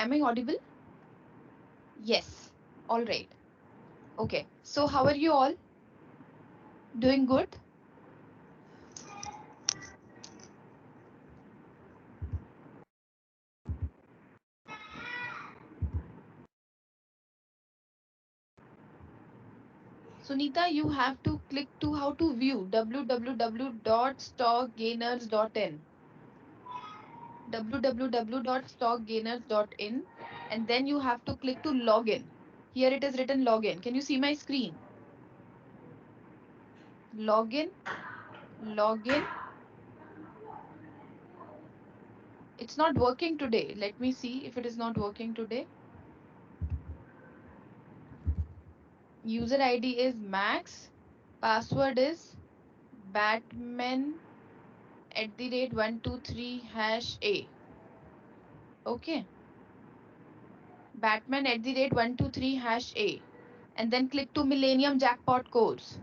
Am I audible? Yes. All right. Okay. So how are you all? Doing good? Sunita, you have to click to how to view www.stockgainers.in www.stockgainers.in and then you have to click to login. Here it is written login. Can you see my screen? Login, login. It's not working today. Let me see if it is not working today. User ID is Max. Password is Batman @123 #A. Okay. Batman @123 #A. And then click to Millennium Jackpot course.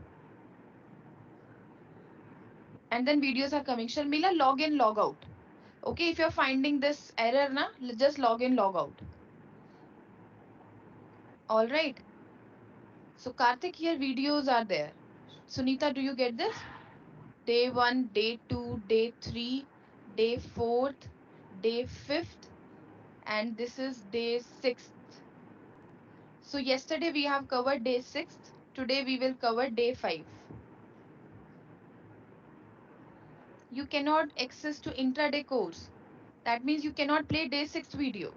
And then videos are coming. Sharmila, log in, log out. Okay, if you're finding this error, na, just log in, log out. All right. So Karthik, here videos are there. Sunita, do you get this? Day 1, day 2, day 3, day 4th, day 5th, and this is day 6th. So yesterday we have covered day 6th. Today we will cover day 5. You cannot access to intraday course. That means you cannot play day 6th video.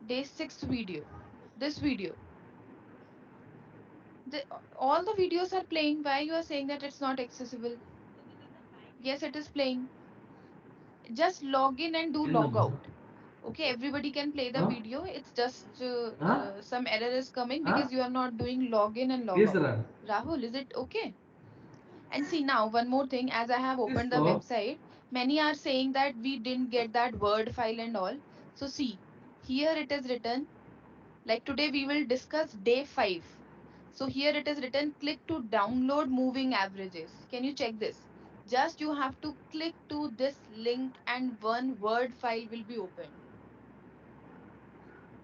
Day 6th video. This video. The, all the videos are playing. Why you are saying that it's not accessible? Yes, it is playing. Just log in and do log out. Okay, everybody can play the video. It's just some error is coming because you are not doing login and log out. Rahul, is it okay? And see now, one more thing, as I have opened the website, many are saying that we didn't get that Word file and all. So see, here it is written, like today we will discuss day 5. So here it is written, click to download moving averages. Can you check this? Just you have to click to this link and one Word file will be opened.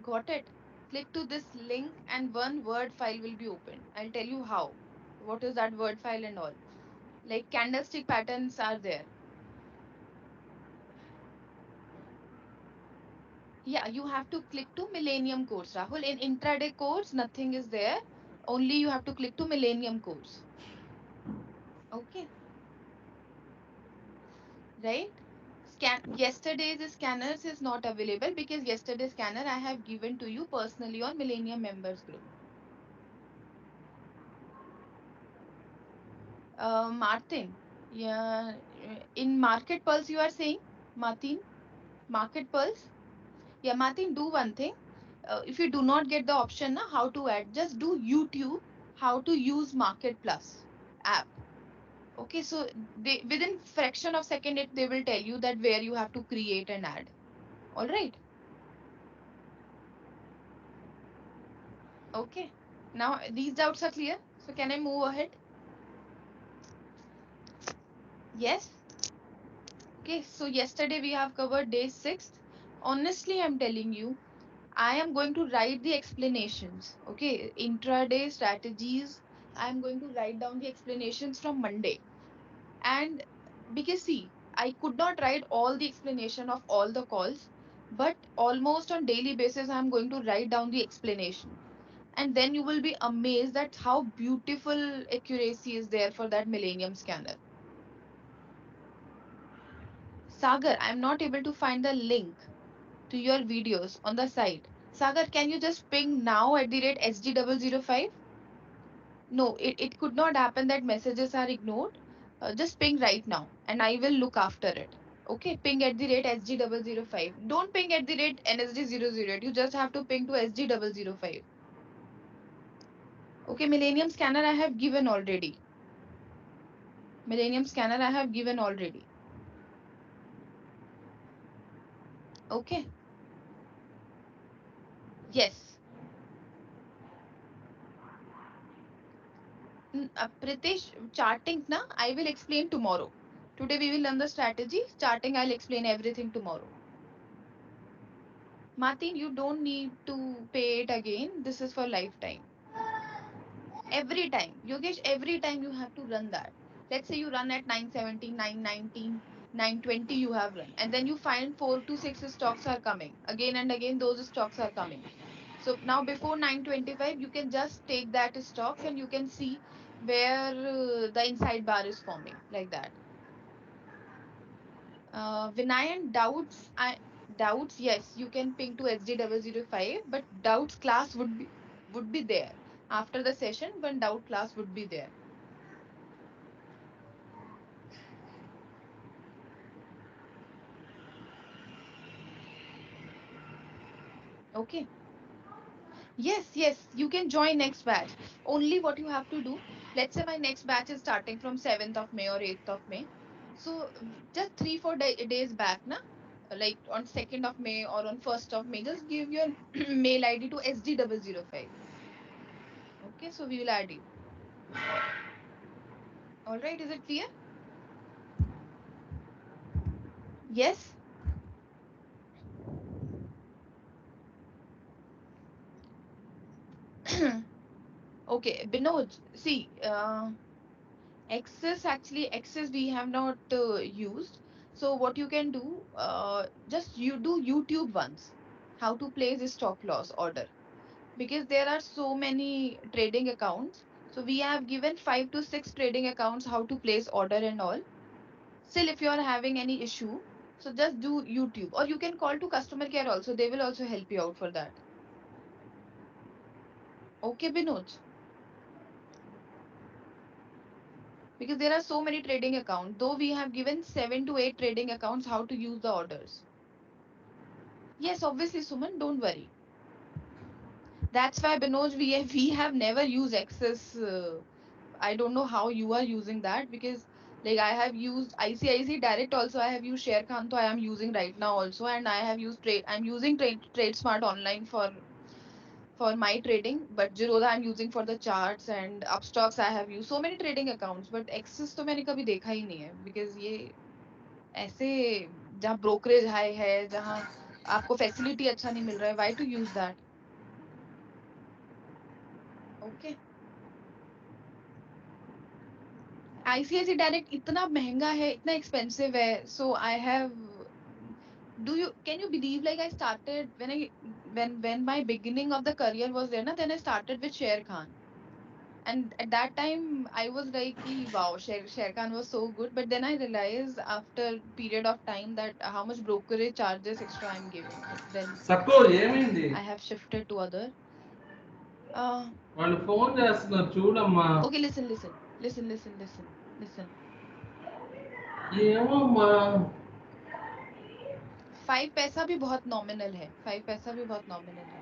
Got it? Click to this link and one Word file will be opened. I'll tell you how. What is that Word file and all. Like candlestick patterns are there. Yeah, you have to click to Millennium course, Rahul. In intraday course, nothing is there. Only you have to click to Millennium course. Okay, right? Yesterday's scanners is not available because yesterday's scanner I have given to you personally on Millennium members group. Martin, yeah, in Market Pulse you are saying, Martin, Market Pulse. Yeah, Martin, do one thing. If you do not get the option na, how to add, just do YouTube how to use Market Plus app. Okay, so they within fraction of second they will tell you that where you have to create an ad. All right. Okay. Now these doubts are clear. So can I move ahead? Yes. Okay. So yesterday we have covered day 6. Honestly, I'm telling you, I am going to write the explanations. Okay. Intraday strategies. I'm going to write down the explanations from Monday. And because see, I could not write all the explanation of all the calls, but almost on daily basis I'm going to write down the explanation. And then you will be amazed at how beautiful accuracy is there for that Millennium scanner. Sagar, I'm not able to find the link to your videos on the site. Sagar, can you just ping now @ SG005? No, it could not happen that messages are ignored. Just ping right now and I will look after it. Okay, ping @SG005. Don't ping @NSD008. You just have to ping to SG005. Okay, Millennium Scanner I have given already. Millennium Scanner I have given already. Okay, yes. Pritesh, charting na, I will explain tomorrow. Today we will learn the strategy. Charting, I'll explain everything tomorrow. Martin, you don't need to pay it again. This is for lifetime. Every time. Yogesh, every time you have to run that. Let's say you run at 917, 919, 920 you have run. And then you find 4 to 6 stocks are coming. Again and again those stocks are coming. So now before 925 you can just take that stocks and you can see where the inside bar is forming like that. Vinayan, doubts, yes, you can ping to SD005, but doubts class would be there. After the session, one doubt class would be there. Okay. Yes, you can join next batch. Only what you have to do, let's say my next batch is starting from 7th of May or 8th of May. So just 3 4 days back, na, like on 2nd of May or on 1st of May, just give your mail ID to SD005. Okay, so we will add you. All right, is it clear? Yes. Okay, Binod, see, Access we have not used. So what you can do, just you do YouTube once, how to place a stop loss order, because there are so many trading accounts. So we have given 5 to 6 trading accounts how to place order and all. Still, if you are having any issue, so just do YouTube, or you can call to customer care also. They will also help you out for that. Okay, Binod. Because there are so many trading accounts, though we have given 7 to 8 trading accounts how to use the orders. Yes, obviously, Suman, don't worry. That's why, Binoj, we have never used Access. I don't know how you are using that, because like I have used ICIC Direct also. I have used Sharekhan, so I am using right now also, and I have used trade. I'm using Trade Smart Online for my trading, but Zerodha I'm using for the charts, and Upstocks I have used so many trading accounts. But Access तो मैंने कभी देखा ही नहीं है, because ये ऐसे जहाँ brokerage high है, जहाँ आपको फैसिलिटी अच्छा नहीं मिल रहा है, why to use that? Okay. ICICI direct इतना महंगा है, इतना एक्सपेंसिव है. So I have, do you can you believe, like I started when my beginning of the career was there na, then I started with Sher Khan. And at that time I was like ki, wow, Sher Khan was so good, but then I realized after period of time that how much brokerage charges extra I'm giving. So then సక్కు ఏమైంది? I have shifted to other. uh వాళ్ళు phone చేస్తున్నారు చూడమ్మా. okay, listen. ఏమమ్మా? 5 पैसा भी बहुत nominal है, 5 पैसा भी बहुत नॉमिनल है.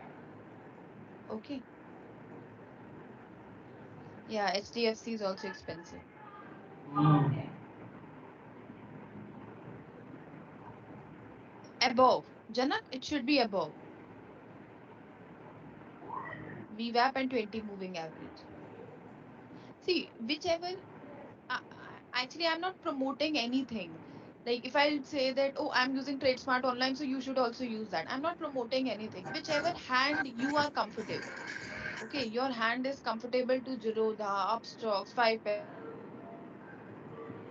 Okay. Yeah, HDFC is also expensive. Above. Janak, it should be above. VWAP and 20 moving average. See, whichever. Actually, I'm not promoting anything. Like if I say that, oh, I'm using TradeSmart Online, so you should also use that. I'm not promoting anything. Whichever hand you are comfortable. Okay, your hand is comfortable to Zerodha, Upstocks, 5 paisa, 20 moving average. Use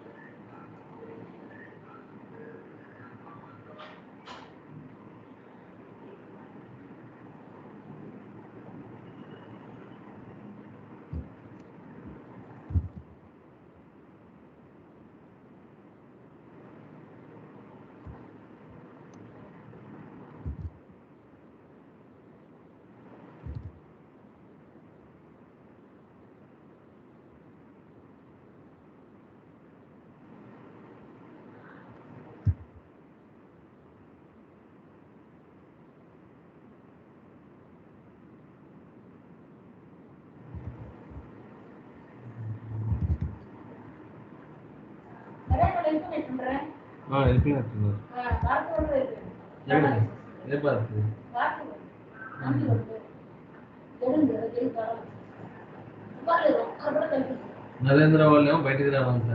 that. వెళ్ళిపోయినట్టున్నారు. ఎక్కడికి? ఏ park? Narendra వాళ్ళు ఏమో బయటికి రావంట.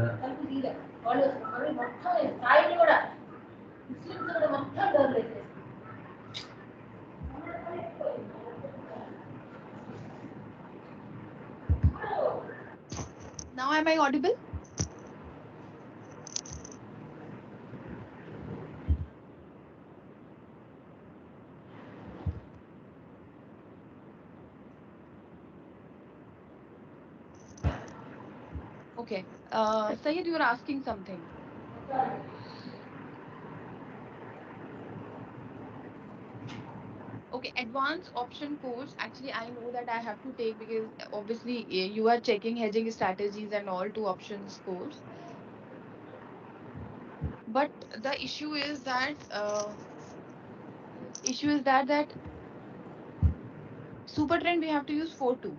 am I audible? Okay. Sayed, you were asking something. Okay, advanced option course. Actually, I know that I have to take because obviously you are checking hedging strategies and all to options course. But the issue is that super trend we have to use 4-2.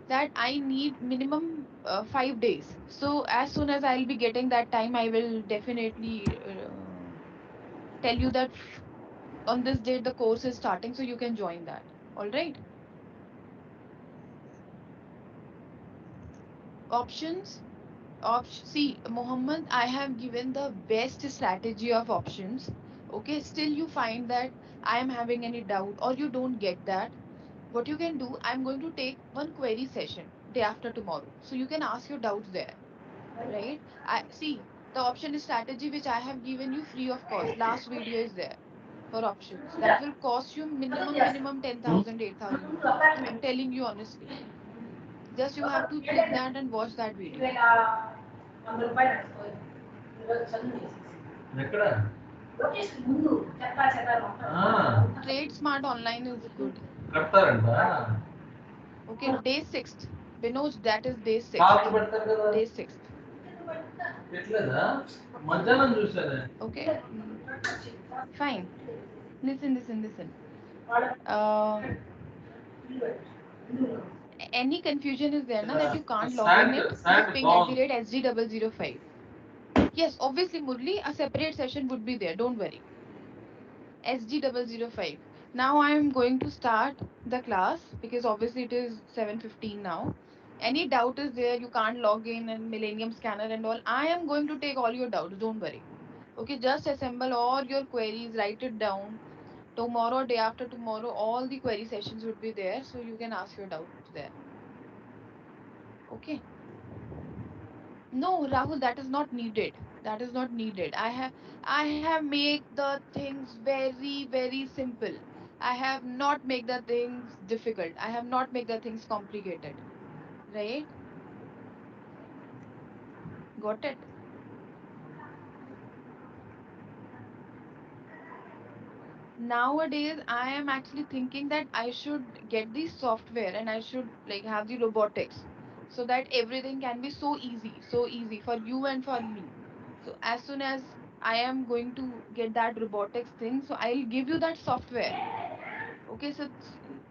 That I need minimum 5 days. So as soon as I'll be getting that time, I will definitely tell you that on this date the course is starting, so you can join that. All right. Options. See, Mohammed, I have given the best strategy of options. Okay, still you find that I am having any doubt or you don't get that. What you can do, I'm going to take one query session day after tomorrow. So you can ask your doubts there, right? I see the option is strategy which I have given you free of cost. Last video is there for options. That will cost you minimum 10,000, 8,000 rupees. I'm telling you honestly. Just you have to click that and watch that video. ఎక్కడ ఆ, Trade Smart Online is good. కడతారంట Okay, day sixth. Binoj, that is day Kapu sixth. పెడతారు కదా Day sixth. పెట్టలేదా మధ్యాహ్నం చూసానే Okay, fine. Listen. Uh, any confusion is there, na, that you can't log in sand it? Just sand ping at the బాగుంది rate SG005. Yes, obviously, Murli, a separate session would be there. Don't worry. SG005. Now I am going to start the class because obviously it is 7:15 now. Any doubt is there, you can't log in and Millennium Scanner and all. I am going to take all your doubts. Don't worry. Okay, just assemble all your queries, write it down. Tomorrow, day after tomorrow, all the query sessions would be there, so you can ask your doubts there. Okay. No, Rahul, that is not needed. That is not needed. I have made the things very simple. I have not make the things difficult. I have not make the things complicated. Right? Got it? Nowadays, I am actually thinking that I should get the software and I should like have the robotics so that everything can be so easy for you and for me. So as soon as I am going to get that robotics thing, so I'll give you that software. Okay, so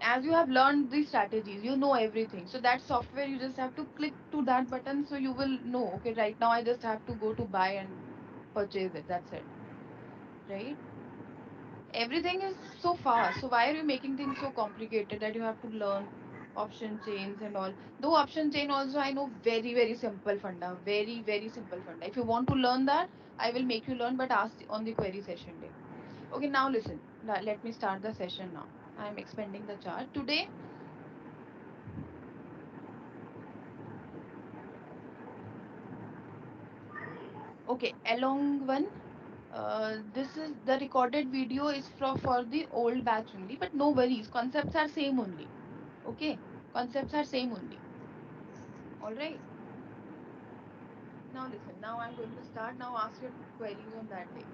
as you have learned these strategies, you know everything. So that software, you just have to click to that button, so you will know. Okay, right now I just have to go to buy and purchase it. That's it, right? Everything is so fast. So why are you making things so complicated that you have to learn option chains and all? Though option chain also I know very simple funda, very simple funda. If you want to learn that, I will make you learn, but ask on the query session day. Okay, now listen. Let me start the session now. I am expanding the chart today. Okay, along one. This is the recorded video is for the old batch only, but no worries. Concepts are same only. Okay, concepts are same only. All right. Now listen. Now I'm going to start. Now ask your queries on that day.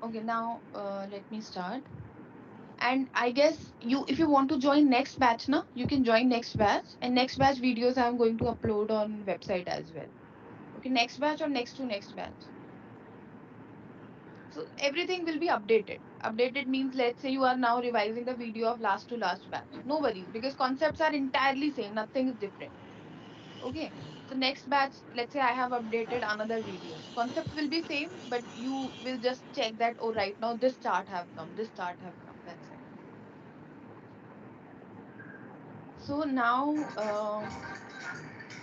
Okay. Now let me start. And I guess if you want to join next batch, na, you can join next batch. And next batch videos I'm going to upload on website as well. Okay. Next batch or next to next batch. So everything will be updated. Updated means let's say you are now revising the video of last to last batch. No worries because concepts are entirely same. Nothing is different. Okay. So next batch, let's say I have updated another video. Concept will be same, but you will just check that, oh, right now this chart have come, this chart have come. That's it. So now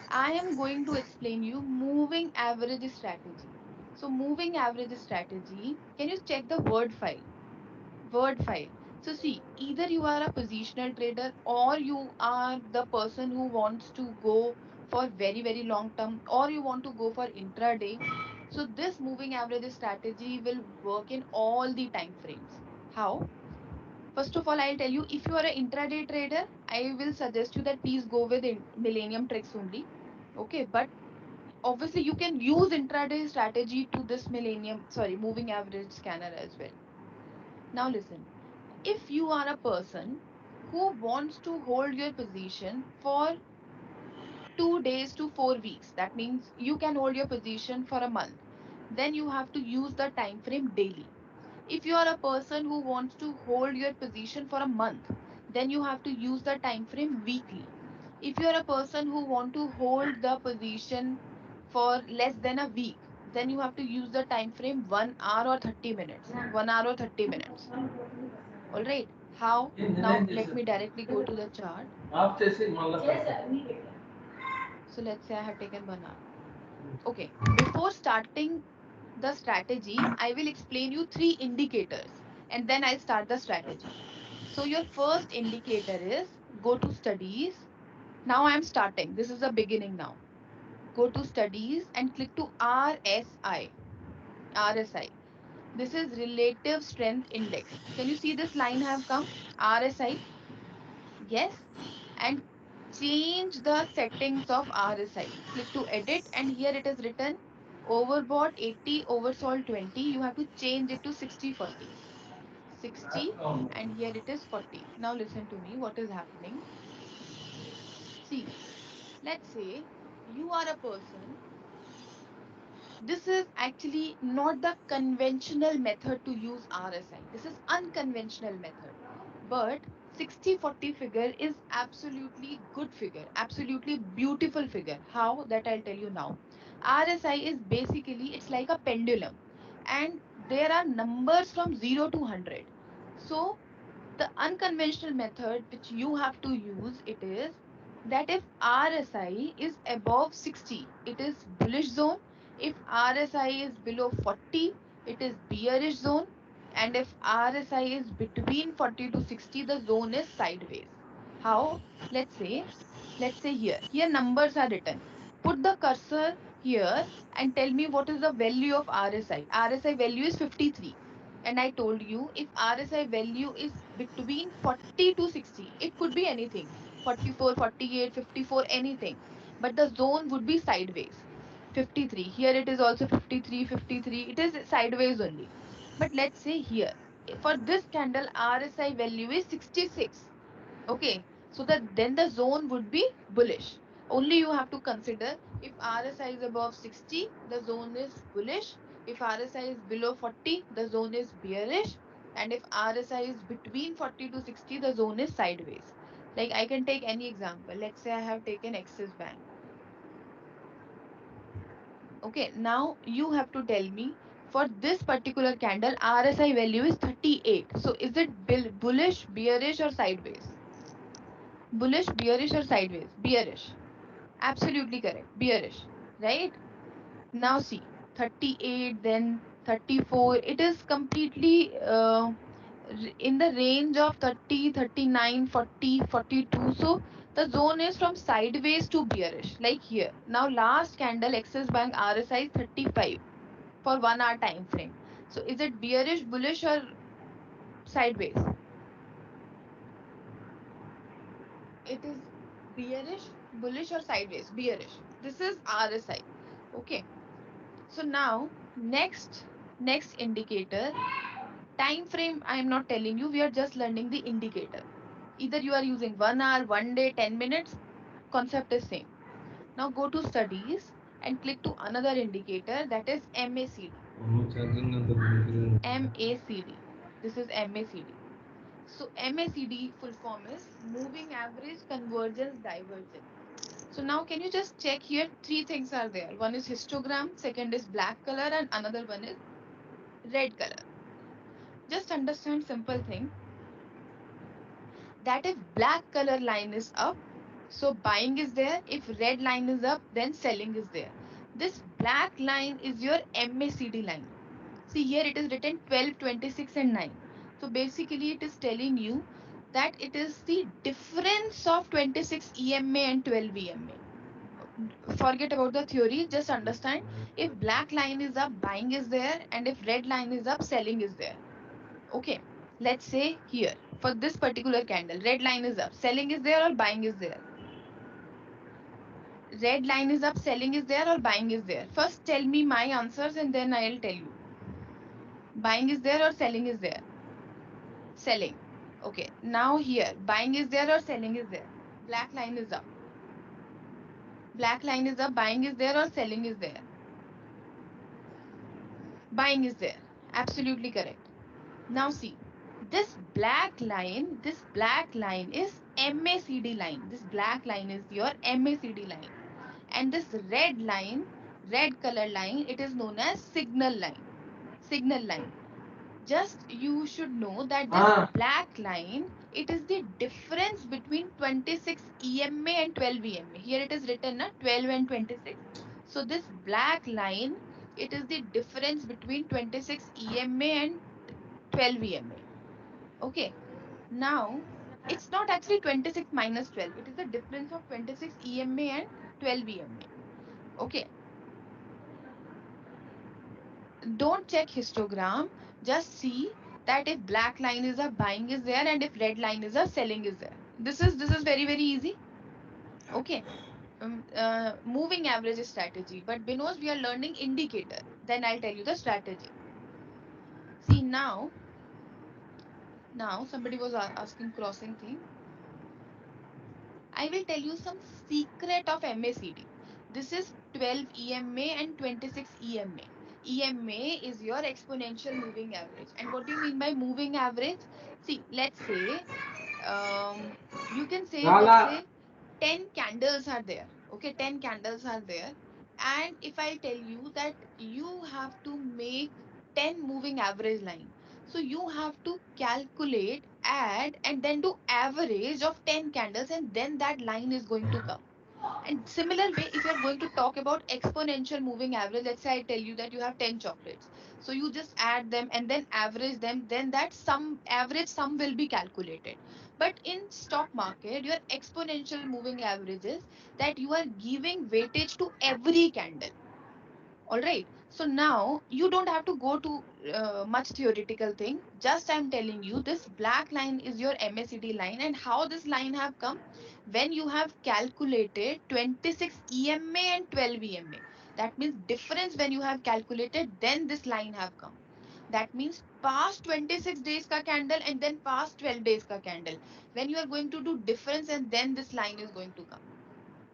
I am going to explain you moving average strategy. So moving average strategy, can you check the word file? Word file. So see, either you are a positional trader or you are the person who wants to go for very, very long term or you want to go for intraday. So this moving average strategy will work in all the time frames. How? First of all, I'll tell you, if you are an intraday trader, I will suggest you that please go with Millennium Tricks only. Okay, but obviously you can use intraday strategy to this moving average scanner as well. Now listen, if you are a person who wants to hold your position for 2 days to 4 weeks, that means you can hold your position for a month, then you have to use the time frame daily. If you are a person who wants to hold your position for a month, then you have to use the time frame weekly. If you are a person who want to hold the position for less than a week, then you have to use the time frame 1 hour or 30 minutes. 1 hour or 30 minutes. All right. How? Now let me directly go to the chart. Of చేసి మళ్ళీ So let's say I have taken 1 hour. Okay. Before starting the strategy, I will explain you three indicators and then I'll start the strategy. So your first indicator is go to studies. Now I'm starting. This is the beginning now. Go to studies and click to RSI. RSI. This is relative strength index. Can you see this line have come? RSI. Yes. And change the settings of RSI. Click to edit and here it is written overbought 80, oversold 20. You have to change it to 60/40. 60 and here it is 40. Now listen to me. What is happening? See, let's say you are a person. This is actually not the conventional method to use RSI. This is unconventional method. But 60/40 figure is absolutely good figure, absolutely beautiful figure. How? That I'll tell you now. RSI is basically it's like a pendulum and there are numbers from 0 to 100. So the unconventional method which you have to use it is that if RSI is above 60, it is bullish zone. If RSI is below 40, it is bearish zone. And if RSI is between 40 to 60, the zone is sideways. How? Let's say here numbers are written. Put the cursor here and tell me what is the value of RSI. RSI value is 53 and I told you if RSI value is between 40 to 60, it could be anything 44, 48, 54, anything. But the zone would be sideways. 53. Here it is also 53, 53. It is sideways only. But let's say here, for this candle, RSI value is 66. Okay, so that then the zone would be bullish. Only you have to consider if RSI is above 60, the zone is bullish. If RSI is below 40, the zone is bearish. And if RSI is between 40 to 60, the zone is sideways. Like I can take any example. Let's say I have taken Axis Bank. Okay, now you have to tell me for this particular candle, RSI value is 38. So is it bullish, bearish, or sideways? Bullish, bearish, or sideways? Bearish. Absolutely correct. Bearish. Right? Now see, 38, then 34. It is completely in the range of 30, 39, 40, 42. So the zone is from sideways to bearish, like here. Now last candle, Axis Bank RSI is 35 for 1 hour time frame. So is it bearish, bullish, or sideways? It is bearish, bullish, or sideways? Bearish. This is RSI. Okay. So now next indicator time frame. I am not telling you. We are just learning the indicator. Either you are using 1 hour, 1 day, 10 minutes. Concept is same. Now go to studies and click to another indicator that is MACD. MACD. This is MACD. So MACD full form is moving average convergence divergence. So now can you just check here? Three things are there. One is histogram, second is black color, and another one is red color. Just understand simple thing that if black color line is up, so buying is there. If red line is up, then selling is there. This black line is your MACD line. See here it is written 12, 26 and 9. So basically it is telling you that it is the difference of 26 EMA and 12 EMA. Forget about the theory, just understand. If black line is up, buying is there, and if red line is up, selling is there. Okay, let's say here for this particular candle, red line is up, selling is there or buying is there. Red line is up, selling is there or buying is there. First tell me my answers and then I'll tell you. Buying is there or selling is there? Selling. Okay, now here buying is there or selling is there? Black line is up. Black line is up, buying is there or selling is there? Buying is there. Absolutely correct. Now see, this black line is MACD line. This black line is your MACD line. And this red line, red color line, it is known as signal line. Signal line. Just you should know that this black line, it is the difference between 26 EMA and 12 EMA. Here it is written 12 and 26. So this black line, it is the difference between 26 EMA and 12 EMA. Okay. Now, it's not actually 26 minus 12. It is the difference of 26 EMA and 12 EMA. Okay. Don't check histogram. Just see that if black line is a buying is there and if red line is a selling is there. This is very easy. Okay. Moving average strategy. But because we are learning indicator, then I'll tell you the strategy. See now somebody was asking crossing thing. I will tell you some secret of MACD. This is 12 EMA and 26 EMA. EMA is your exponential moving average. And what do you mean by moving average? See, let's say, you can say, let's say 10 candles are there. Okay, 10 candles are there. And if I tell you that you have to make 10 moving average line. So you have to calculate, add, and then do average of 10 candles, and then that line is going to come. And similar way, if you're going to talk about exponential moving average, let's say I tell you that you have 10 chocolates. So you just add them and then average them, then that sum average sum will be calculated. But in stock market, your exponential moving averages that you are giving weightage to every candle. All right. So now you don't have to go to much theoretical thing. Just I'm telling you this black line is your MACD line and how this line have come when you have calculated 26 EMA and 12 EMA. That means difference when you have calculated then this line have come. That means past 26 days ka candle and then past 12 days ka candle. When you are going to do difference and then this line is going to come.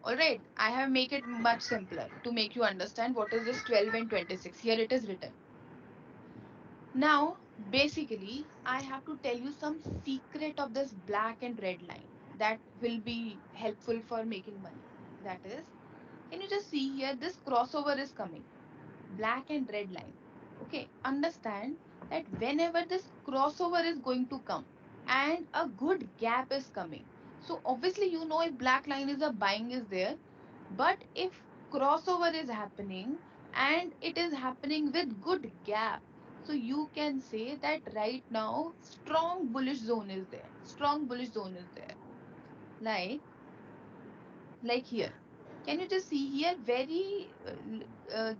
Alright, I have make it much simpler to make you understand what is this 12 and 26. Here it is written. Now, basically, I have to tell you some secret of this black and red line that will be helpful for making money. That is, can you just see here, this crossover is coming, black and red line. Okay, understand that whenever this crossover is going to come and a good gap is coming. So obviously, you know if black line is a buying is there, but if crossover is happening and it is happening with good gap, so you can say that right now strong bullish zone is there. Strong bullish zone is there. Like like here. Can you just see here? Very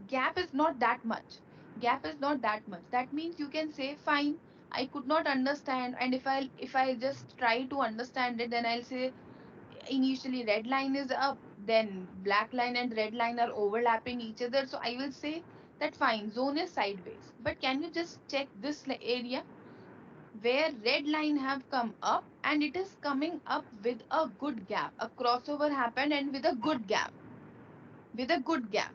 gap is not that much. Gap is not that much. That means you can say fine. I could not understand, and if I just try to understand it, then I'll say initially red line is up, then black line and red line are overlapping each other, so I will say that fine, zone is sideways. But can you just check this area where red line have come up and it is coming up with a good gap, a crossover happened and with a good gap, with a good gap.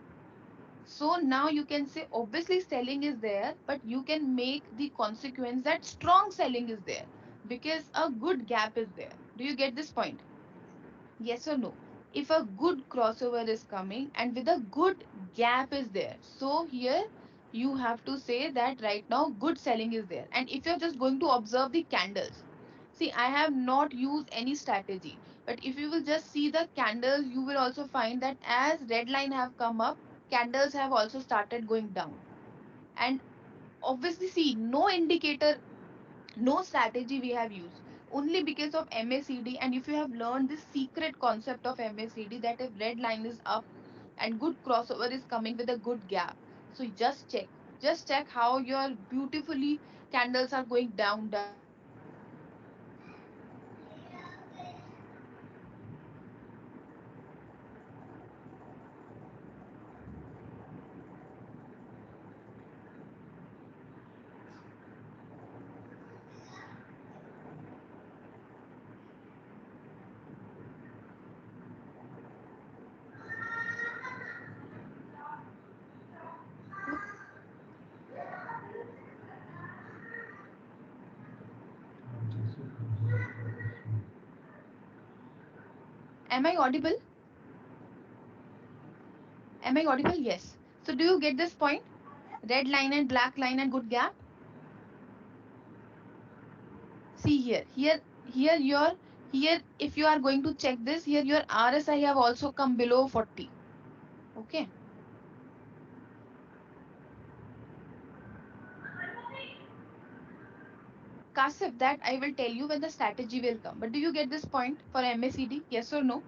So now you can say obviously selling is there, but you can make the consequence that strong selling is there because a good gap is there. Do you get this point? Yes or no? If a good crossover is coming and with a good gap is there, so here you have to say that right now good selling is there. And if you're just going to observe the candles, see, I have not used any strategy, but if you will just see the candles, you will also find that as red line have come up, candles have also started going down. And obviously, see, no indicator No strategy we have used, only because of MACD. And if you have learned this secret concept of MACD, that if red line is up and good crossover is coming with a good gap, so just check how your beautifully candles are going down, down, down, down, down, down, down, down, down, down, down, down. Am I audible? Am I audible? Yes. So do you get this point? Red line and black line and good gap. See here, if you are going to check this, here your RSI have also come below 40. Okay. Kasif, that I will tell you when the strategy will come. But do you get this point for MACD? Yes or no?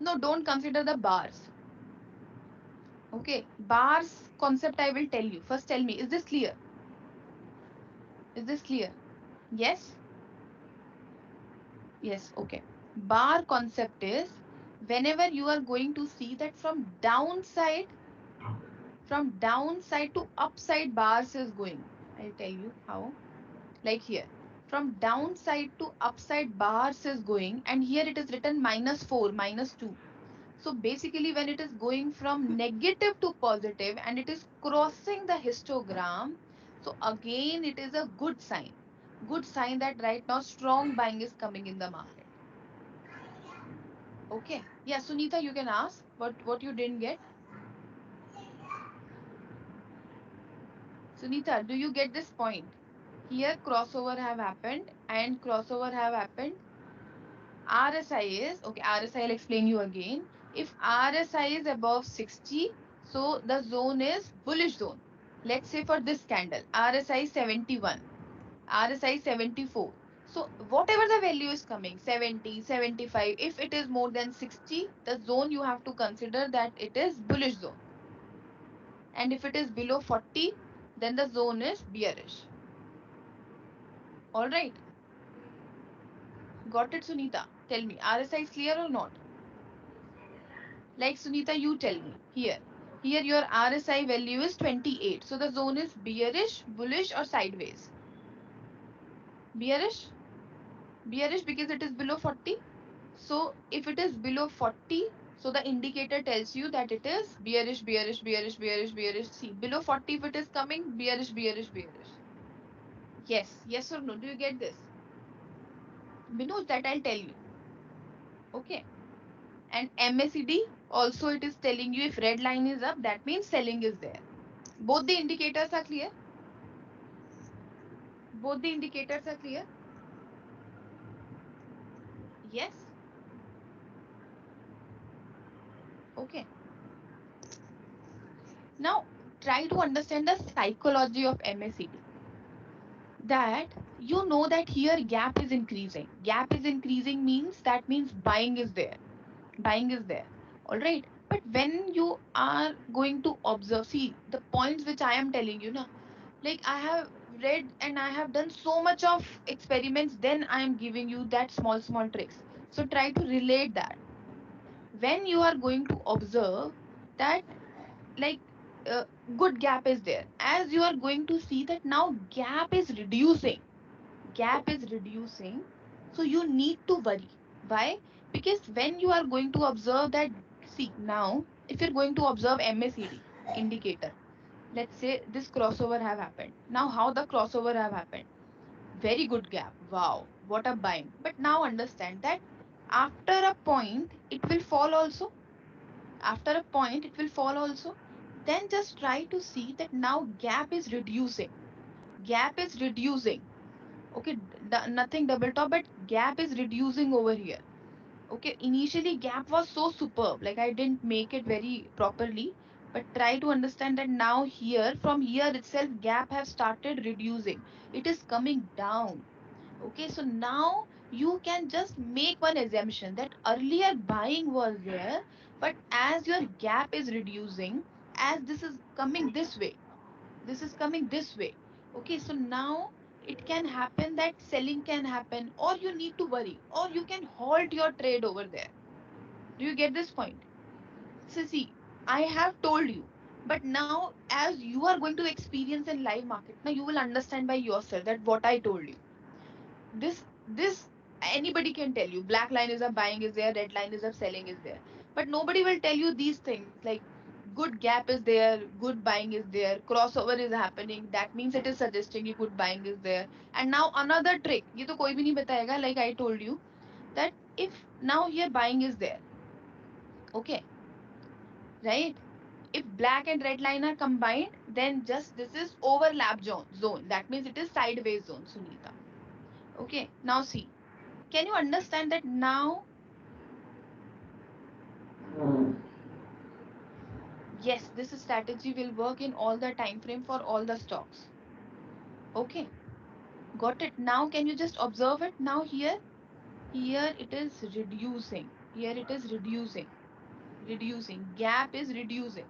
No, don't consider the bars. Okay. Bars concept I will tell you. First tell me, is this clear? Is this clear? Yes? Yes, okay. Bar concept is whenever you are going to see that from downside to upside bars is going. I'll tell you how. Like here. From downside to upside bars is going, and here it is written -4, -2. So basically, when it is going from negative to positive and it is crossing the histogram, so again it is a good sign. Good sign that right now strong buying is coming in the market. Okay. Yeah, Sunita, you can ask what you didn't get. Sunita, do you get this point? Here crossover have happened and crossover have happened. RSI is, okay, RSI will explain you again. If RSI is above 60, so the zone is bullish zone. Let's say for this candle, RSI 71, RSI 74. So whatever the value is coming, 70, 75, if it is more than 60, the zone you have to consider that it is bullish zone. And if it is below 40, then the zone is bearish. All right. Got it, Sunita? Tell me, RSI is clear or not? Like Sunita, you tell me. Here your RSI value is 28. So the zone is bearish, bullish or sideways? Bearish? Bearish because it is below 40. So if it is below 40, so the indicator tells you that it is bearish, bearish, bearish, bearish, bearish. See, below 40 if it is coming, bearish, bearish, bearish. Yes, yes or no? Do you get this? Binoj, that I'll tell you. Okay. And MACD also it is telling you if red line is up, that means selling is there. Both the indicators are clear. Both the indicators are clear. Yes. Okay. Now try to understand the psychology of MACD. That you know that here gap is increasing. Gap is increasing means buying is there. Buying is there. All right. But when you are going to observe, see the points which I am telling you now. Like I have read and I have done so much of experiments, then I am giving you that small tricks. So try to relate that when you are going to observe that, like, uh, good gap is there, as you are going to see that now gap is reducing. So you need to worry. Why? Because when you are going to observe that, see now if you're going to observe MACD indicator, let's say this crossover have happened. Now how the crossover have happened? Very good gap. Wow, what a buying. But now understand that after a point it will fall also. After a point it will fall also. Then just try to see that now gap is reducing. Gap is reducing. Okay, nothing double top, but gap is reducing over here. Okay, initially gap was so superb, like I didn't make it very properly, But try to understand that now here, from here itself, gap has started reducing. It is coming down. Okay, so now you can just make one assumption that earlier buying was there, but as your gap is reducing, as this is coming this way, this is coming this way. Okay, so now it can happen that selling can happen, or you need to worry, or you can halt your trade over there. Do you get this point? So see, I have told you, but now as you are going to experience in live market, now you will understand by yourself that what I told you. This anybody can tell you. Black line is up, buying is there, red line is up, selling is there. But nobody will tell you these things like good gap is there, good buying is there, crossover is happening. That means it is suggesting you good buying is there. And now another trick, ये तो कोई भी नहीं बताएगा, like I told you that if now here buying is there, okay, right? If black and red line are combined, then just this is overlap zone. That means it is sideways zone, Sunita. Okay, now see. Can you understand that now? Yes, this strategy will work in all the time frame for all the stocks. Okay, got it. Now can you just observe it? Now here it is reducing. Here it is reducing. Gap is reducing.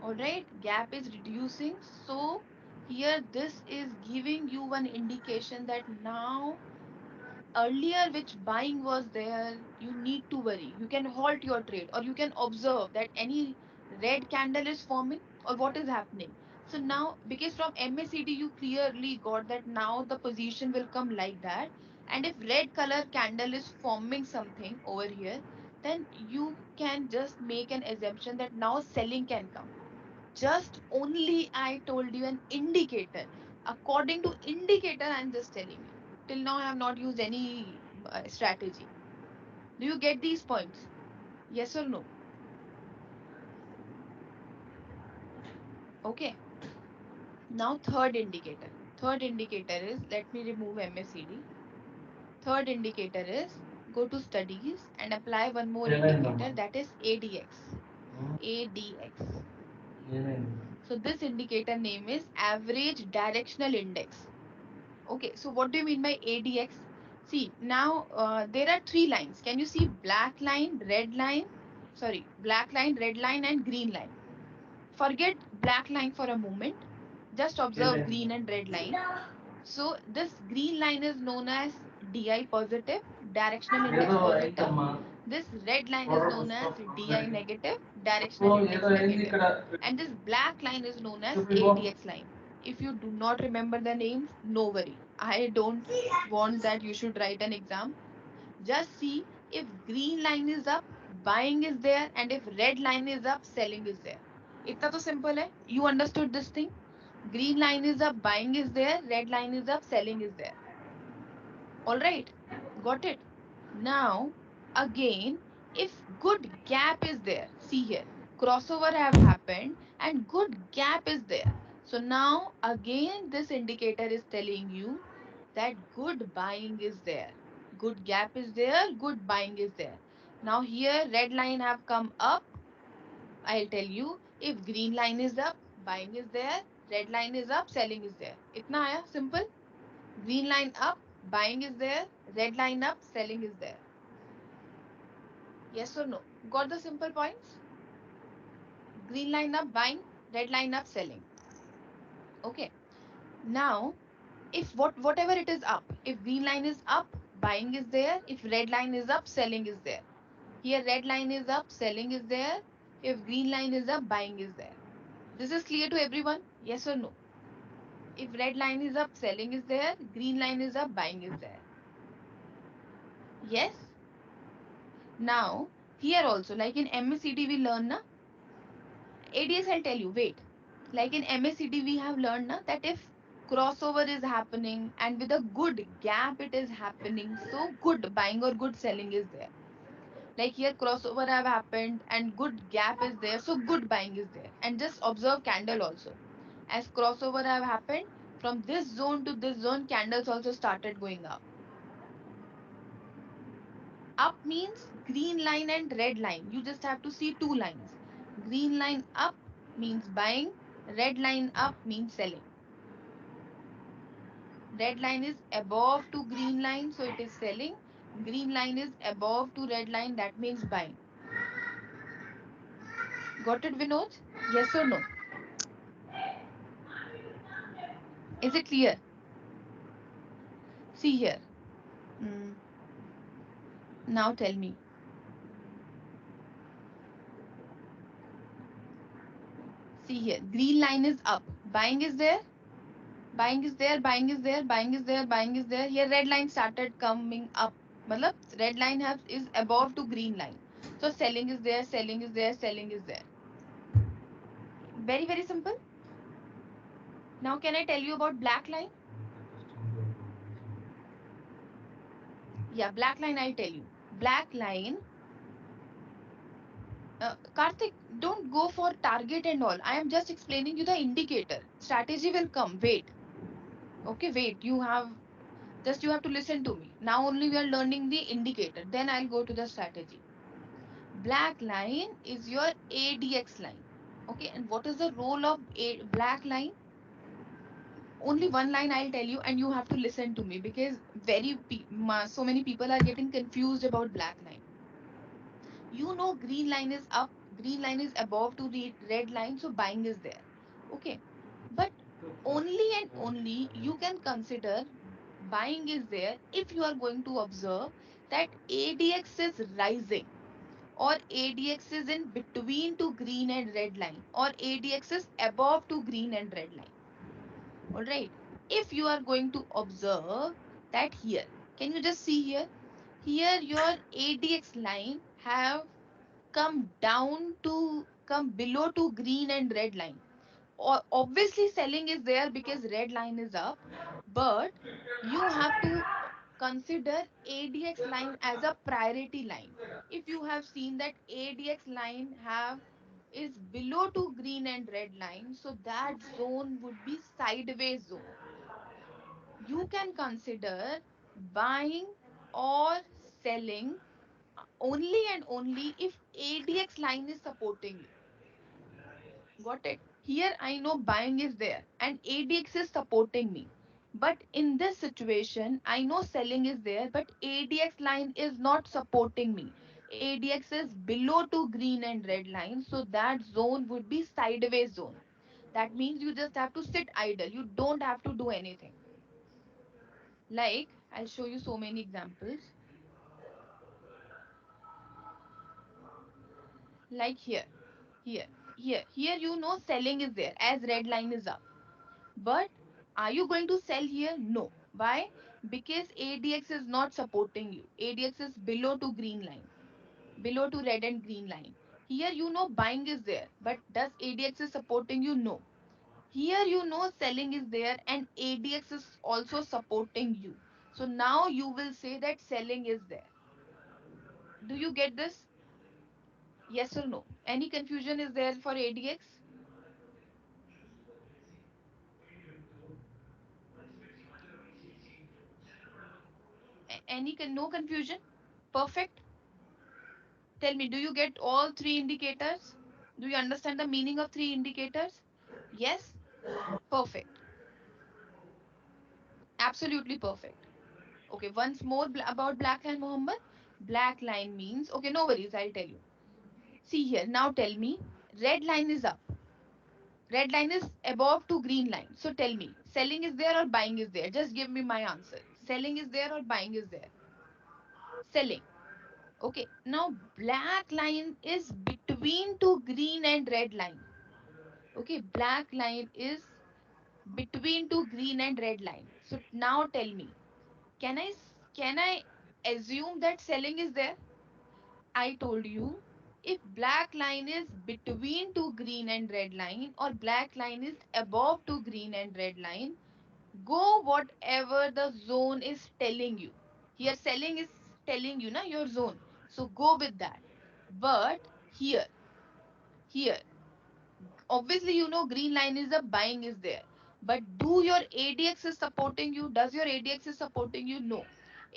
All right, gap is reducing. So here this is giving you one indication that now earlier which buying was there, you need to worry. You can halt your trade, or you can observe that any red candle is forming or what is happening. So now, because from MACD you clearly got that now the position will come like that. And if red color candle is forming something over here, then you can just make an assumption that now selling can come. Just only I told you an indicator. According to indicator, I'm just telling you. Till now, I have not used any strategy. Do you get these points? Yes or no? Okay. Now, third indicator. Third indicator is, let me remove MACD. Third indicator is, go to studies and apply one more ఏమైందమ్మా? indicator, that is ADX. ADX. ఏమైంది? So this indicator name is average directional index. Okay, so what do you mean by ADX? See, now there are three lines. Can you see black line, red line? Sorry, black line, red line, and green line. Forget black line for a moment. Just observe ఏమైంది? green and red line. So this green line is known as DI positive, directional ఏదో index positive. అయిందమ్మా. This red line is product known as DI వస్తుంది. negative, so directional ఏదో index అయింది negative. ఇక్కడ. And this black line is known as చూపిగో. ADX line. If you do not remember the names, no worry. I don't want that you should write an exam. Just see if green line is up, buying is there, and if red line is up, selling is there. इतना तो simple है. You understood this thing? Green line is up, buying is there, red line is up, selling is there. All right, got it. Now, again, if good gap is there, see here, crossover have happened and good gap is there. So now, again, this indicator is telling you that good buying is there. Good gap is there, good buying is there. Now here, red line have come up. I'll tell you, if green line is up, buying is there, red line is up, selling is there. Itna aaya, simple. Green line up, buying is there. Red line up, selling is there. Yes or no? Got the simple points? Green line up, buying. Red line up, selling. Okay. Now, if whatever it is up, if green line is up, buying is there. If red line is up, selling is there. Here, red line is up, selling is there. If green line is up, buying is there. This is clear to everyone? Yes or no? If red line is up, selling is there. Green line is up, buying is there. Yes? Now, here also, like in MACD, we learn na ADS. I'll tell you, wait. Like in MACD, we have learned na, that if crossover is happening and with a good gap it is happening, so good buying or good selling is there. Like here, crossover have happened and good gap is there, so good buying is there. And just observe candle also. As crossover have happened, from this zone to this zone, candles also started going up. Up means green line and red line. You just have to see two lines. Green line up, means buying, red line up means selling. Red line is above to green line, so it is selling. Green line is above to red line, that means buying. Got it, Vinod? Yes or no? Is it clear? See here. Mm, now tell me. See here. Green line is up. Buying is there. Buying is there. Buying is there. Buying is there. Buying is there. Here red line started coming up. Matlab, red line is above to green line. So selling is there. Selling is there. Selling is there. Very very simple. Now can I tell you about black line? Yeah, black line. I'll tell you. Black line. Karthik, don't go for target and all. I am just explaining you the indicator. Strategy will come. Wait. Okay, wait. You have to listen to me. Now only we are learning the indicator. Then I'll go to the strategy. Black line is your ADX line. Okay, and what is the role of black line? Only one line I'll tell you, and you have to listen to me because so many people are getting confused about black line. You know, green line is up, green line is above to the red line, so buying is there. Okay, but only and only you can consider buying is there if you are going to observe that ADX is rising, or ADX is in between to green and red line, or ADX is above to green and red line. All right. If you are going to observe that here, can you just see here? Here your ADX line have come below to green and red line. Obviously selling is there because red line is up, but you have to consider ADX line as a priority line. If you have seen that ADX line have is below to green and red line, so that zone would be sideways zone. You can consider buying or selling only and only if ADX line is supporting you. Got it? Here I know buying is there and ADX is supporting me. But in this situation, I know selling is there, but ADX line is not supporting me. ADX is below to green and red line, so that zone would be sideways zone. That means you just have to sit idle. You don't have to do anything. Like, I'll show you so many examples. Like here, here you know selling is there as red line is up. But are you going to sell here? No. Why? Because ADX is not supporting you. ADX is below to green line, below to red and green line. Here you know buying is there, but does ADX is supporting you? No. Here you know selling is there and ADX is also supporting you. So now you will say that selling is there. Do you get this? Yes or no? Any confusion is there for ADX? No confusion? Perfect. Tell me, do you get all three indicators? Do you understand the meaning of three indicators? Yes? Perfect. Absolutely perfect. Okay, once more about black line, Mohammed. Black line means, okay, no worries, I'll tell you. See here, now tell me, red line is up. Red line is above to green line. So tell me, selling is there or buying is there? Just give me my answer. Selling is there or buying is there? Selling. Okay, now black line is between to green and red line. Okay, black line is between two green and red line. So now tell me, can I assume that selling is there? I told you if black line is between two green and red line or black line is above two green and red line, go whatever the zone is telling you. Here selling is telling you na your zone. So go with that. But here obviously you know green line is up, buying is there, but do your ADX is supporting you? Does your ADX is supporting you? No.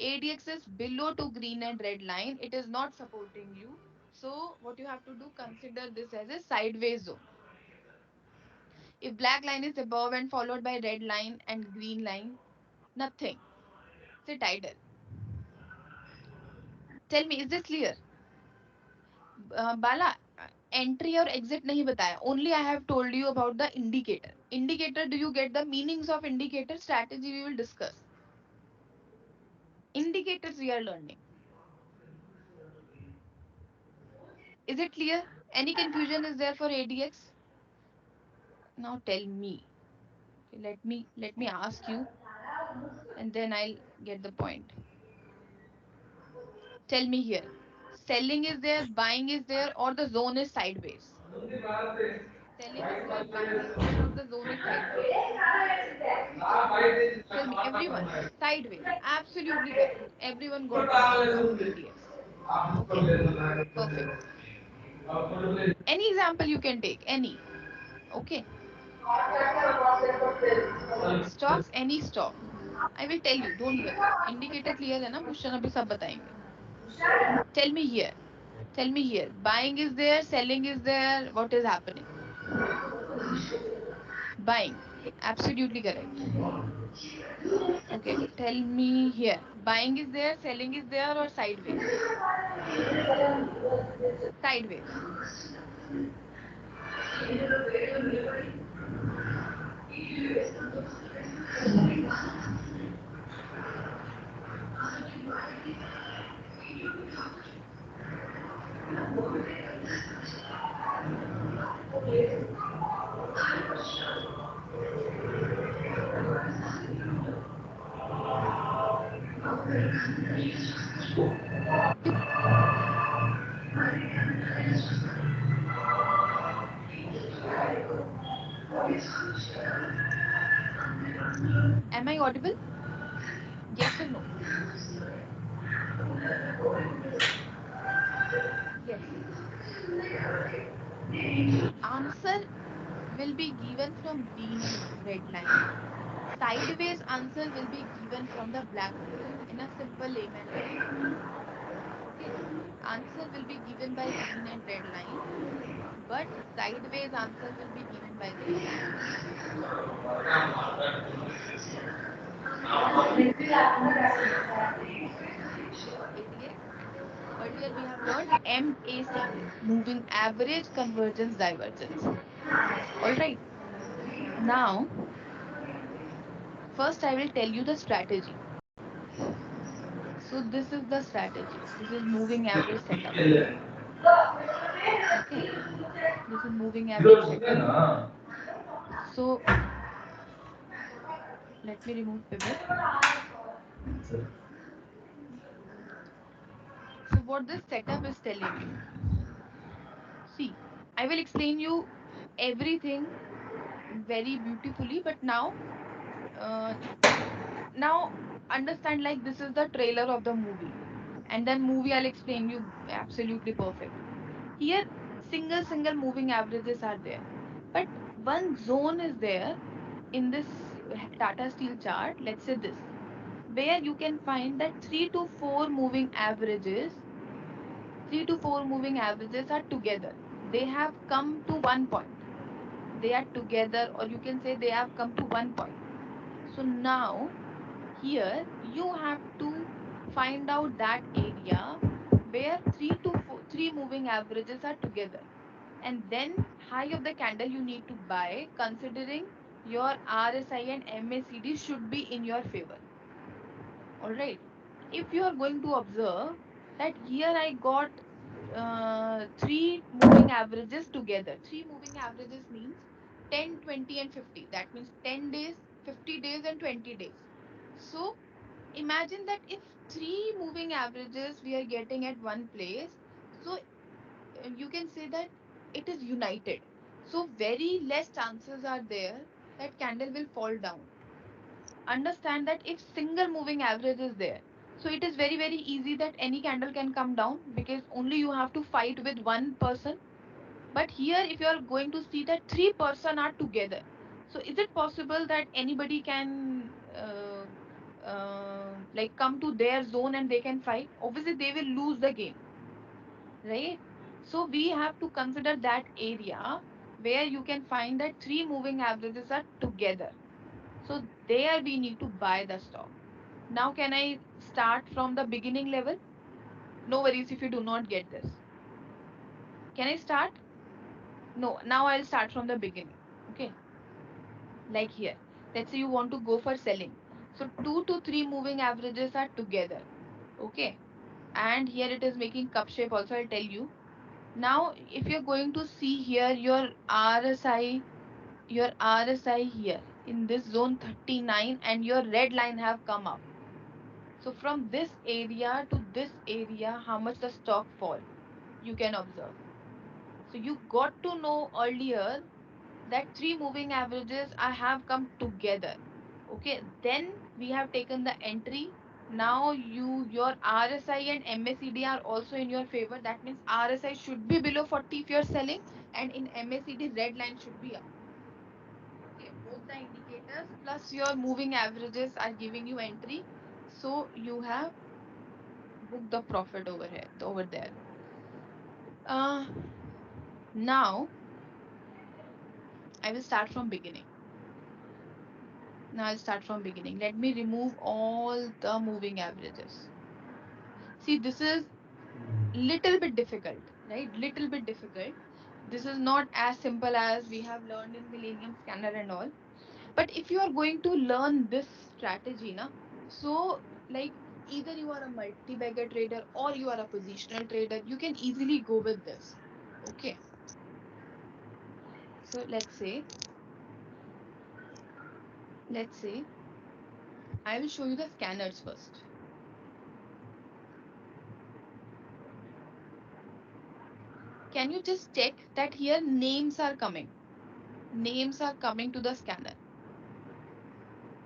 ADX is below to green and red line, it is not supporting you. So what you have to do, consider this as a sideways zone. If black line is above and followed by red line and green line, nothing. Sit idle. Tell me, is this clear? Bala, entry or exit नहीं बताया. Only I have told you about the indicator. Indicator, do you get the meanings of indicator? Strategy we will discuss. Indicators we are learning. Is it clear? Any confusion is there for ADX? Now tell me. Okay, let me ask you, and then I'll get the point. Tell me here. Selling is there, buying is there, or the zone is sideways? Selling is there, buying is there, or the zone is sideways? Tell me, everyone. Sideways. Absolutely correct. Everyone got the meaning of ADX. Okay, perfect. Any example you can take, any. Okay. Stocks, any stock. I will tell you, don't worry. Indicator clear है ना? Question अभी सब बताएंगे. Tell me here. Tell me here. Buying is there, selling is there. What is happening? Buying. Absolutely correct. Okay. Tell me here. Buying is there, selling is there, or sideways? Sideways. Am I audible? Yes or no? Yes. Answer will be given from green and red line. Sideways answer will be given from the black line in a simple layman language. Okay. Answer will be given by green and red line, but sideways answer will be given by the black line. For ADX, earlier we have learned MACD, moving average, convergence, divergence. All right. Now, first I will tell you the strategy. So this is the strategy. This is moving average setup. Okay. This is moving average setup. So let me remove pivot. So what this setup is telling you. See, I will explain you everything very beautifully, but uh, now understand like this is the trailer of the movie, and then movie I'll explain you absolutely perfect. Here, single moving averages are there, but one zone is there in this Tata Steel chart. Let's say this, where you can find that three to four moving averages are together. They have come to one point. They are together, or you can say they have come to one point. So now here you have to find out that area where three moving averages are together, and then high of the candle you need to buy, considering your RSI and MACD should be in your favor. All right. If you are going to observe that here I got three moving averages together. Three moving averages means 10, 20, and 50. That means 10 days, 50 days, and 20 days. So imagine that if three moving averages we are getting at one place, so you can say that it is united. So very less chances are there that candle will fall down. Understand that if single moving average is there, so it is very easy that any candle can come down, because only you have to fight with one person. But here if you are going to see that three-person are together, so is it possible that anybody can like come to their zone and they can fight? Obviously they will lose the game, right? So we have to consider that area where you can find that three moving averages are together. So there we need to buy the stock. Now can I start from the beginning level? No worries if you do not get this. Can I start? No, now I'll start from the beginning. Okay, like here. Let's say you want to go for selling. So 2 to 3 moving averages are together. Okay, and here it is making cup shape also, I'll tell you. Now, if you're going to see here your RSI here in this zone 39 and your red line have come up. So from this area to this area, how much the stock fall, you can observe. So you got to know earlier that three moving averages I have come together. Okay, then we have taken the entry. Now your RSI and MACD are also in your favor. That means RSI should be below 40 if you're selling, and in MACD red line should be up. Okay, both the indicators plus your moving averages are giving you entry. So you have booked the profit over here, over there. Uh, Now I will start from beginning. Now I'll start from beginning. Let me remove all the moving averages. See, this is little bit difficult, right? Little bit difficult. This is not as simple as we have learned in Millennium Scanner and all. But if you are going to learn this strategy, na, so like either you are a multi-bagger trader or you are a positional trader, you can easily go with this. Okay. So let's say I will show you the scanners first. Can you just check that here names are coming? Names are coming to the scanner.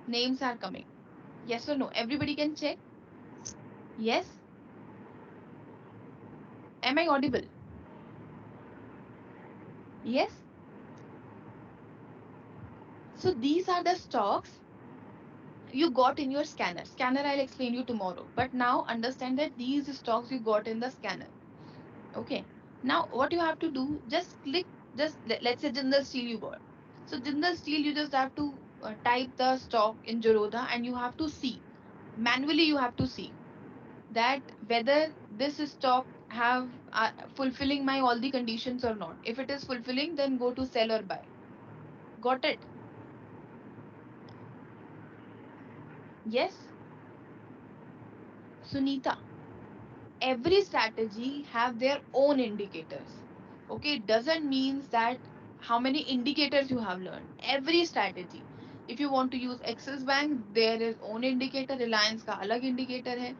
Names are coming. Yes or no? Everybody can check. Yes. Am I audible? Yes. So these are the stocks you got in your scanner. Scanner I'll explain you tomorrow. But now understand that these stocks you got in the scanner. Okay. Now what you have to do, just click, let's say Jindal Steel you got. So Jindal Steel you just have to type the stock in Zerodha and you have to see. Manually you have to see that whether this stock have fulfilling my all the conditions or not. If it is fulfilling, then go to sell or buy. Got it? Yes. Sunita, every strategy have their own indicators. Okay, it doesn't mean that how many indicators you have learned. Every strategy, if you want to use Axis Bank, there is own indicator. Reliance का अलग indicator है.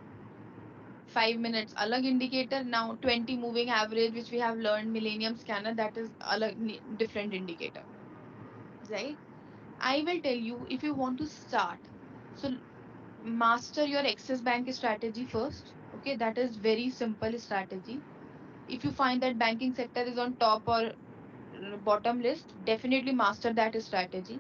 5 minutes alag indicator. Now 20 moving average which we have learned Millennium Scanner, that is different indicator, right? I will tell you, if you want to start, so master your Axis Bank strategy first. Okay, that is very simple strategy. If you find that banking sector is on top or bottom list, definitely master that strategy.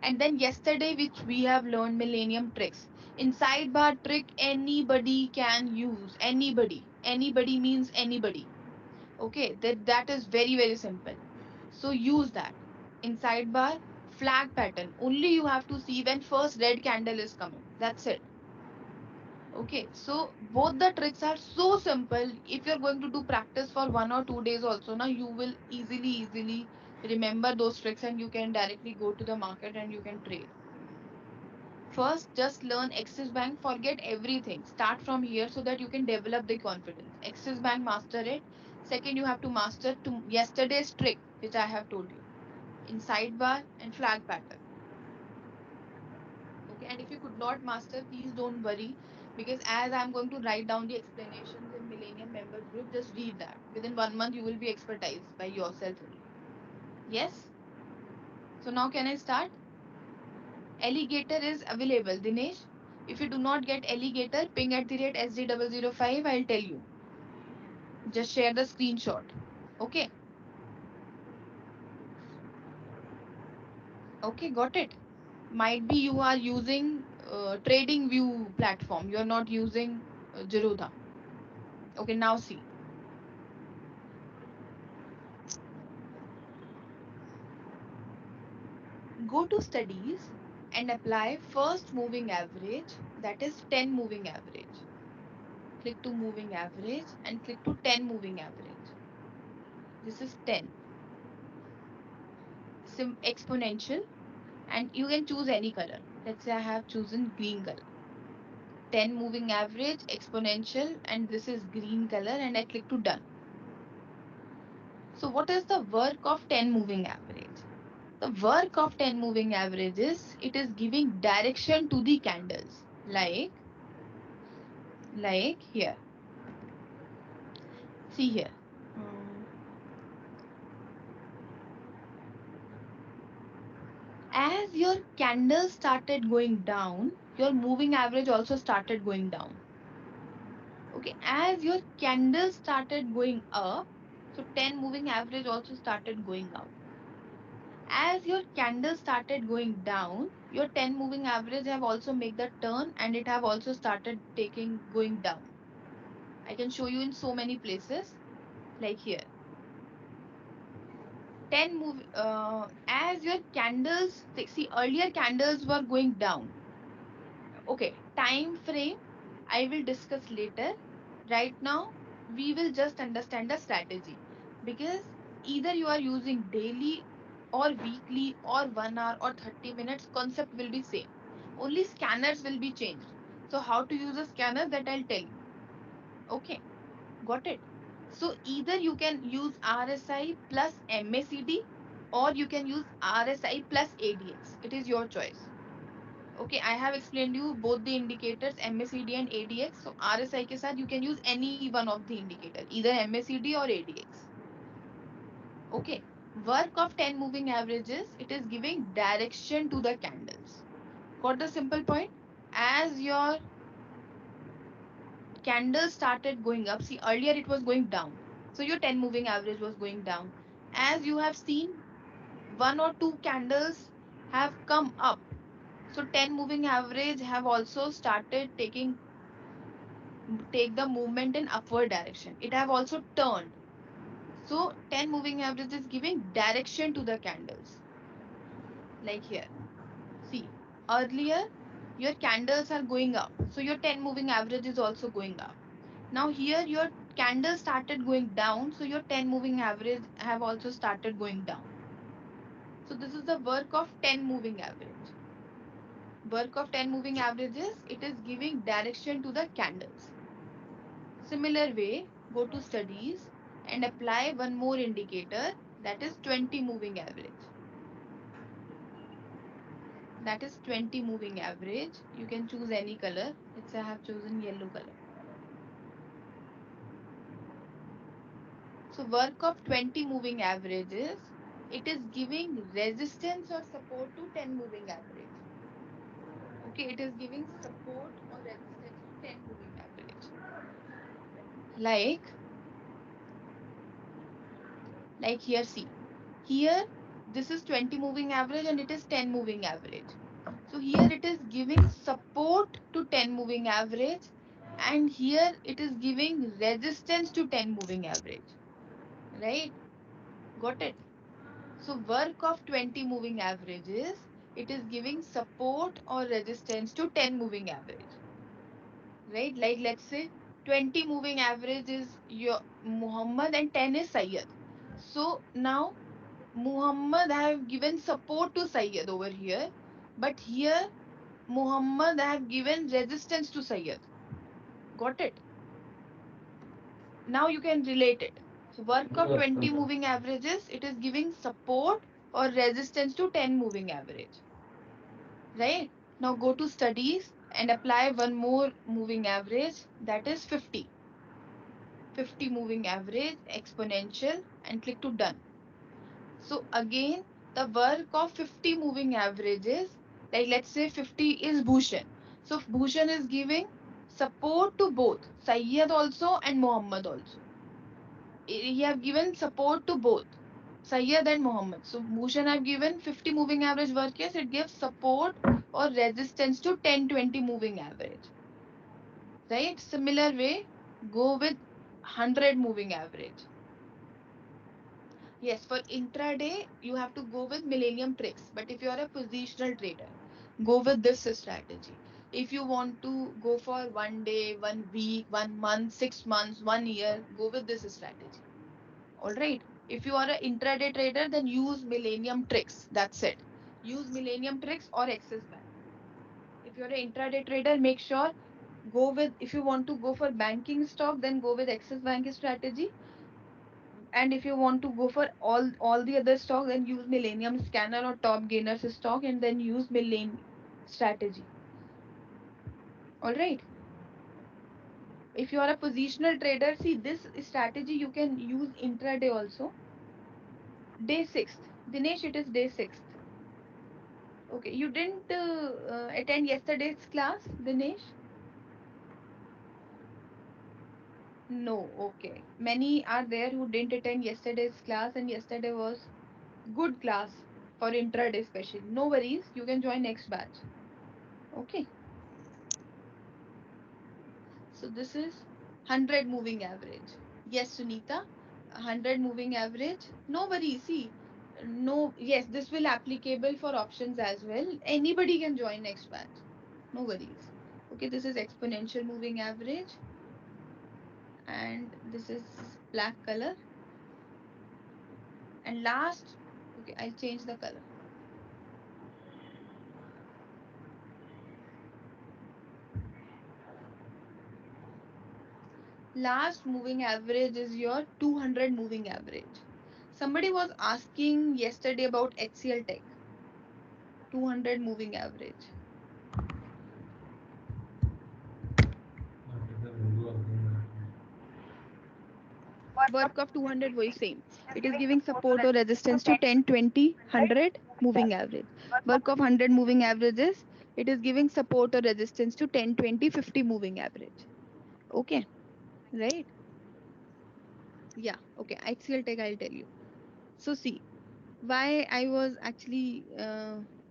And then yesterday which we have learned Millennium tricks. In sidebar trick anybody can use. Anybody means anybody. Okay, that is very simple. So use that. In sidebar, flag pattern. Only you have to see when first red candle is coming. That's it. Okay, so both the tricks are so simple. If you're going to do practice for 1 or 2 days also, now you will easily remember those tricks and you can directly go to the market and you can trade. First, just learn Axis Bank, forget everything. Start from here so that you can develop the confidence. Axis Bank, master it. Second, you have to master to yesterday's trick, which I have told you, in sidebar and flag pattern. Okay, and if you could not master, please don't worry, because as I'm going to write down the explanations in Millennium Members Group, just read that. Within 1 month, you will be expertise by yourself only. Yes? So now can I start? Alligator is available. Dinesh, if you do not get alligator, ping at the rate SD005, I'll tell you. Just share the screenshot. Okay. Okay, got it. Might be you are using Trading View platform. You are not using Zerodha. Okay, now see. Go to studies and apply first moving average, that is 10 moving average. Click to moving average and click to 10 moving average. This is 10. Exponential, and you can choose any color. Let's say I have chosen green color. 10 moving average, exponential, and this is green color, and I click to done. So what is the work of 10 moving average? The work of 10 moving average is it is giving direction to the candles. Like here. See here. Um, as your candle started going down, your moving average also started going down. Okay, as your candle started going up, so 10 moving average also started going up. As your candle started going down, your 10 moving average have also made the turn and it have also started taking going down. I can show you in so many places, like here. 10 move as your candles, see, earlier candles were going down. Okay, time frame I will discuss later. Right now, we will just understand the strategy, because either you are using daily or weekly or 1 hour or 30 minutes, concept will be same. Only scanners will be changed. So how to use a scanner, that I'll tell you. Okay, got it? So either you can use RSI plus MACD or you can use RSI plus ADX. It is your choice. Okay, I have explained you both the indicators MACD and ADX. So RSI के साथ you can use any one of the indicator, either MACD or ADX. Okay, work of 10 moving averages, it is giving direction to the candles. Got the simple point? As your candle started going up, see, earlier it was going down. So your 10 moving average was going down. As you have seen, one or two candles have come up. So 10 moving average have also started take the movement in upward direction. It have also turned. So 10 moving average is giving direction to the candles. Like here. See, earlier your candles are going up. So your 10 moving average is also going up. Now here your candle started going down. So your 10 moving average have also started going down. So this is the work of 10 moving average. Work of 10 moving averages, it is giving direction to the candles. Similar way, go to studies and apply one more indicator, that is 20 moving average. That is 20 moving average. You can choose any color. Let's say I have chosen yellow color. So work of 20 moving averages, it is giving resistance or support to 10 moving average. Okay, it is giving support or resistance to 10 moving average. Like here, see. Here, this is 20 moving average and it is 10 moving average. So here it is giving support to 10 moving average, and here it is giving resistance to 10 moving average. Right? Got it? So work of 20 moving averages, it is giving support or resistance to 10 moving average. Right? Like let's say 20 moving average is your Muhammad and 10 is Sayyid. So now Muhammad have given support to Sayyid over here, but here Muhammad have given resistance to Sayyid. Got it? Now you can relate it. So work of 20 moving averages, it is giving support or resistance to 10 moving average. Right? Now go to studies and apply one more moving average, that is 50. 50 moving average, exponential, and click to done. So again, the work of 50 moving averages, like let's say 50 is Bhushan. So Bhushan is giving support to both Sayyid also and Muhammad also. He have given support to both Sayyid and Muhammad. So Bhushan have given 50 moving average work, yes, it gives support or resistance to 10-20 moving average. Right? Similar way, go with 100 moving average. Yes, for intraday, you have to go with Millennium Tricks. But if you are a positional trader, go with this strategy. If you want to go for 1 day, 1 week, 1 month, 6 months, 1 year, go with this strategy. All right. If you are an intraday trader, then use Millennium Tricks. That's it. Use Millennium Tricks or Axis Bank. If you're an intraday trader, make sure go with, if you want to go for banking stock, then go with Axis Bank strategy. And if you want to go for all the other stocks, then use Millennium Scanner or Top Gainers stock, and then use Millennium strategy. All right. If you are a positional trader, see this strategy you can use intraday also. Day sixth, Dinesh, it is day sixth. Okay, you didn't attend yesterday's class, Dinesh? No, okay. Many are there who didn't attend yesterday's class, and yesterday was good class for intraday especially. No worries, you can join next batch. Okay. So this is 100 moving average. Yes, Sunita, 100 moving average. No worries. See, no, yes, this will applicable for options as well. Anybody can join next batch. No worries. Okay, this is exponential moving average, and this is black color. And last, okay, I'll change the color. Last moving average is your 200 moving average. Somebody was asking yesterday about HCL Tech, 200 moving average. Work of 200 was same. It is giving support or resistance to 10, 20, 100 moving average. Work of 100 moving averages, it is giving support or resistance to 10, 20, 50 moving average. Okay, right? Yeah, okay. HCL Tech, I'll tell you. So see, why I was actually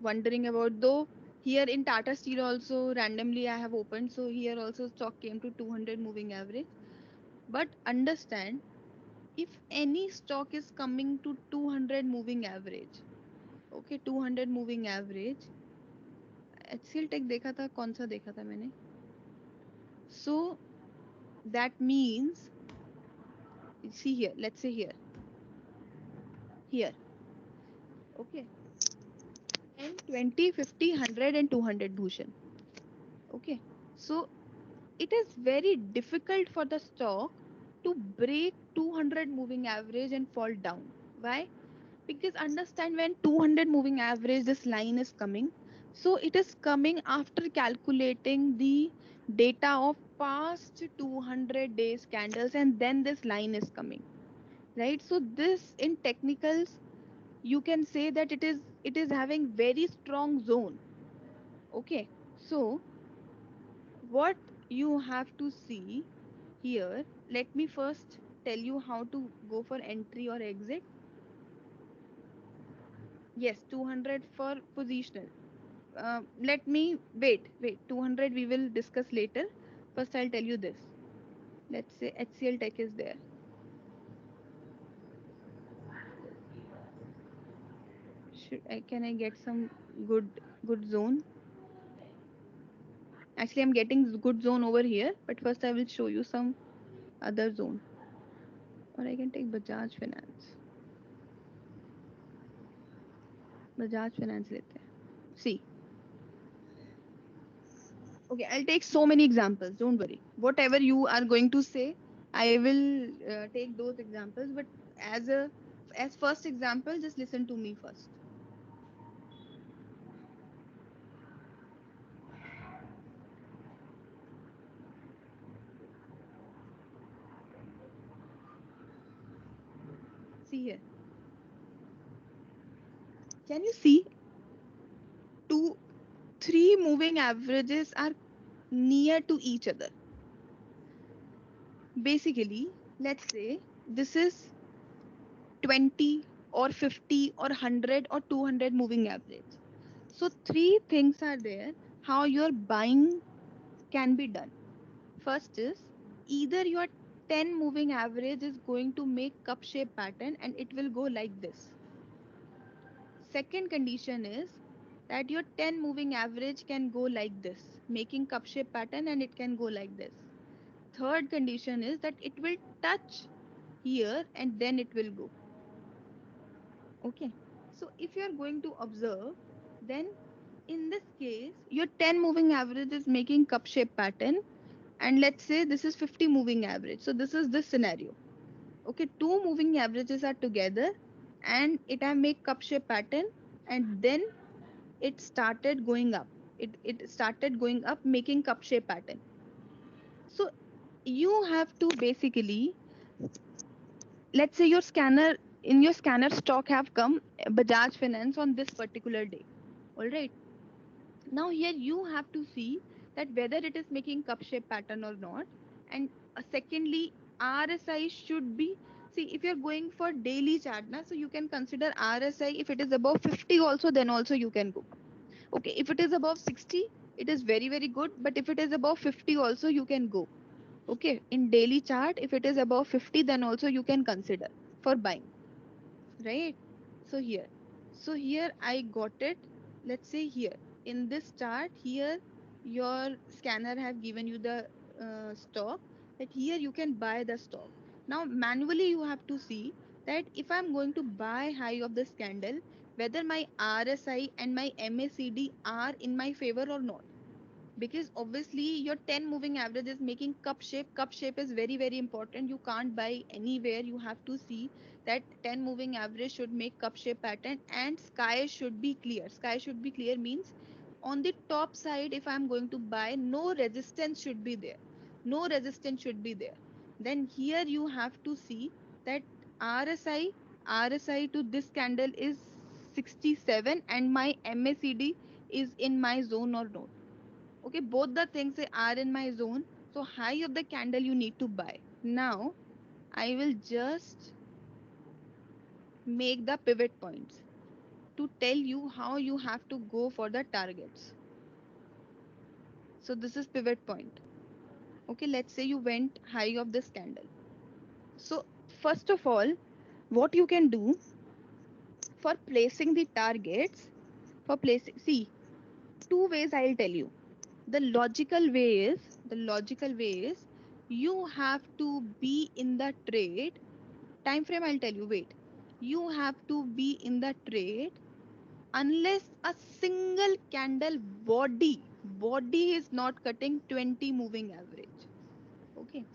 wondering about, though here in Tata Steel also randomly I have opened, so here also stock came to 200 moving average. But understand, if any stock is coming to 200 moving average, okay, 200 moving average, HCL Tech देखा था, कौन सा देखा था मैंने? So that means, see here, let's say here, okay, 10, 20, 50, 100 and 200 Bhushan. Okay, so it is very difficult for the stock to break 200 moving average and fall down. Why? Because understand, when 200 moving average, this line is coming, so it is coming after calculating the data of past 200 days candles, and then this line is coming, right? So this in technicals, you can say that it is having very strong zone. Okay, so what you have to see here, let me first tell you how to go for entry or exit. Yes, 200 for positional. Let me wait. 200 we will discuss later. First, I'll tell you this. Let's say HCL Tech is there. Can I get some good zone? Actually, I'm getting good zone over here, but first I will show you some other zone. Or I can take Bajaj Finance. Bajaj Finance लेते हैं. See, okay, I'll take so many examples. Don't worry. Whatever you are going to say, I will take those examples. But as first example, just listen to me first. See here. Can you see two, three moving averages are near to each other? Basically, let's say this is 20 or 50 or 100 or 200 moving average. So three things are there how your buying can be done. First is, either you are 10 moving average is going to make cup shape pattern and it will go like this. Second condition is that your 10 moving average can go like this, making cup shape pattern and it can go like this. Third condition is that it will touch here and then it will go. Okay. So if you are going to observe, then in this case, your 10 moving average is making cup shape pattern and let's say this is 50 moving average. So this is this scenario. Okay, two moving averages are together and it have make cup shape pattern and then it started going up. It started going up making cup shape pattern. So you have to basically, let's say your scanner, in your scanner stock have come Bajaj Finance on this particular day. All right. Now here you have to see that whether it is making cup shape pattern or not. And secondly, RSI should be, see if you're going for daily chart na, so you can consider RSI if it is above 50 also, then also you can go. Okay, if it is above 60, it is very very good. But if it is above 50 also you can go. Okay, in daily chart, if it is above 50, then also you can consider for buying, right? So here, so here I got it. Let's say here in this chart, here your scanner have given you the stock, that here you can buy the stock. Now manually you have to see that if I'm going to buy high of this candle, whether my RSI and my MACD are in my favor or not, because obviously your 10 moving average is making cup shape is very very important. You can't buy anywhere. You have to see that 10 moving average should make cup shape pattern and sky should be clear. Sky should be clear means on the top side, if I'm going to buy, no resistance should be there. No resistance should be there. Then here you have to see that RSI to this candle is 67 and my MACD is in my zone or not. Okay, both the things are in my zone. So high of the candle you need to buy. Now I will just make the pivot points to tell you how you have to go for the targets. So this is pivot point. Okay, let's say you went high of this candle. So first of all, what you can do for placing the targets, for placing, see, two ways I'll tell you. The logical way is you have to be in the trade. Time frame I'll tell you. Wait. You have to be in the trade unless a single candle body is not cutting 20 moving average. Okay.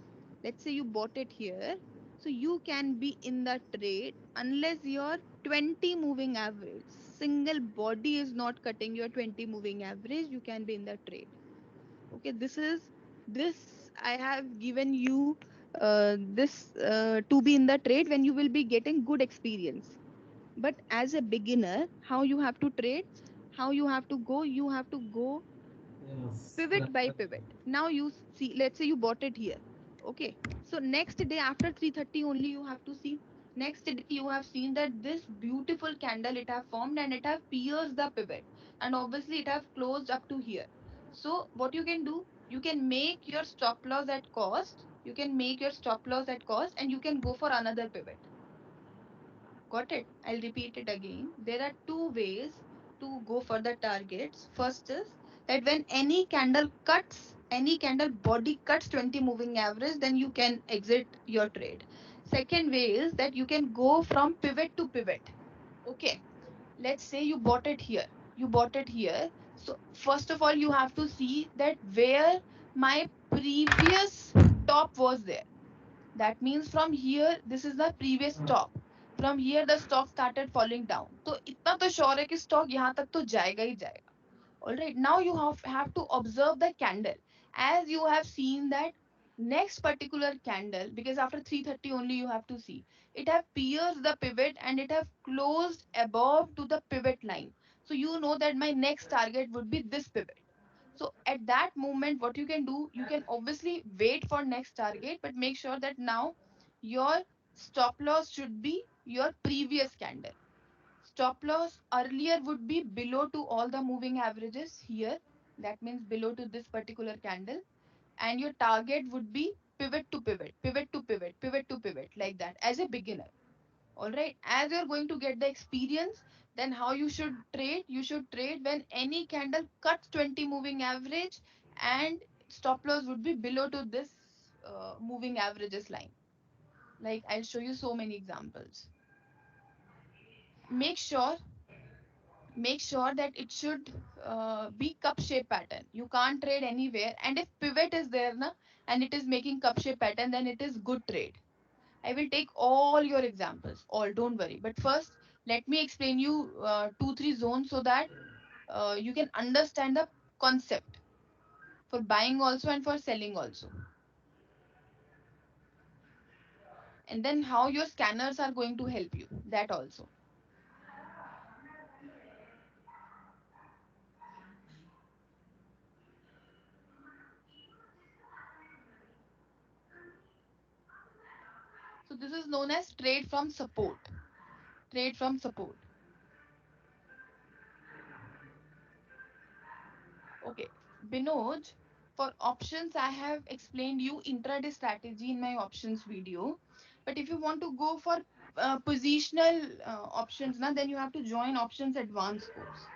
Let's say you bought it here. So you can be in the trade unless your 20 moving average single body is not cutting your 20 moving average, you can be in the trade. Okay, this I have given you this to be in the trade when you will be getting good experience. But as a beginner, how you have to trade, how you have to go Yes. pivot by pivot. Now you see, let's say you bought it here. Okay, so next day after 3:30 only you have to see. Next day you have seen that this beautiful candle it have formed and it have pierced the pivot, and obviously it have closed up to here. So what you can do, you can make your stop loss at cost. You can make your stop loss at cost and you can go for another pivot. Got it? I'll repeat it again. There are two ways to go for the targets. First is that when any candle body cuts 20 moving average, then you can exit your trade. Second way is that you can go from pivot to pivot. Okay. Let's say you bought it here. You bought it here. So first of all, you have to see that where my previous top was there. That means from here, this is the previous stock. From here, the stock started falling down. तो इतना तो sure है कि stock यहाँ तक तो जाएगा ही जाएगा. All right. Now you have to observe the candle. As you have seen that next particular candle, because after 3:30 only you have to see. It have pierced the pivot and it have closed above to the pivot line. So you know that my next target would be this pivot. So at that moment, what you can do, you can obviously wait for next target, but make sure that now your stop loss should be your previous candle. Stop loss earlier would be below to all the moving averages here. That means below to this particular candle. And your target would be pivot to pivot, pivot to pivot, pivot to pivot, like that as a beginner. All right. As you're going to get the experience, then how you should trade? You should trade when any candle cuts 20 moving average and stop loss would be below to this moving averages line. Like I'll show you so many examples. Make sure make sure that it should be cup shape pattern. You can't trade anywhere, and if pivot is there na, and it is making cup shape pattern, then it is good trade. I will take all your examples, all, don't worry. But first, let me explain you 2 3 zones so that you can understand the concept for buying also and for selling also, and then how your scanners are going to help you, that also. So this is known as trade from support. Trade from support. Okay, Binoj, for options, I have explained you intraday strategy in my options video. But if you want to go for positional options, na, then you have to join options advanced course.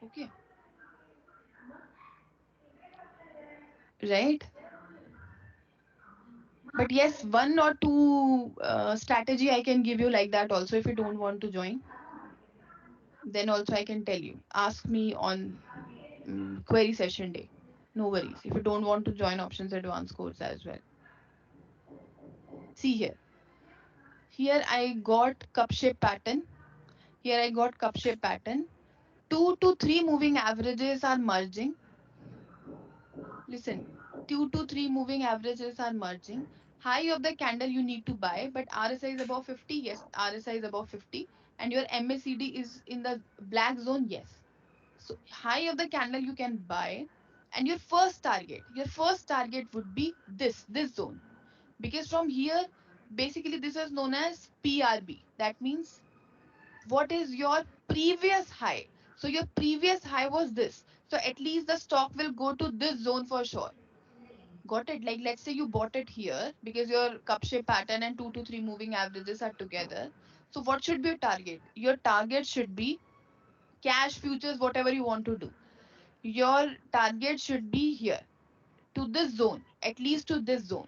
Okay, right? But yes, one or two strategy I can give you like that also. If you don't want to join, then also I can tell you. Ask me on query session day. No worries. If you don't want to join options advanced course as well. See here. Here I got cup shape pattern. Here I got cup shape pattern. 2 to 3 moving averages are merging. Listen, 2 to 3 moving averages are merging. High of the candle you need to buy, but RSI is above 50. Yes, RSI is above 50. And your MACD is in the black zone. Yes. So high of the candle you can buy. And your first target would be this zone. Because from here, basically this is known as PRB. That means what is your previous high. So your previous high was this, so at least the stock will go to this zone for sure. Got it? Like let's say you bought it here because your cup shape pattern and 2 to 3 moving averages are together. So what should be your target? Your target should be cash futures, whatever you want to do. Your target should be here to this zone, at least to this zone.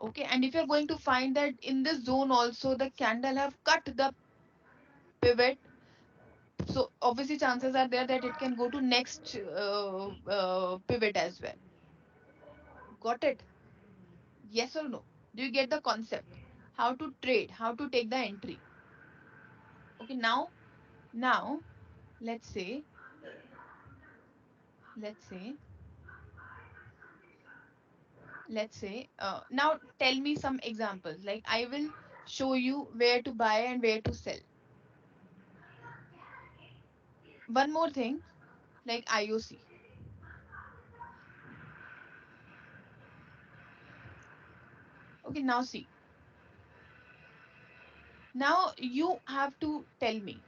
Okay, and if you're going to find that in this zone also the candle have cut the pivot, so obviously chances are there that it can go to next pivot as well. Got it? Yes or no? Do you get the concept? How to trade, how to take the entry. Okay, now let's say let's say now tell me some examples. Like I will show you where to buy and where to sell. One more thing, like IOC. Okay, now see. Now you have to tell me.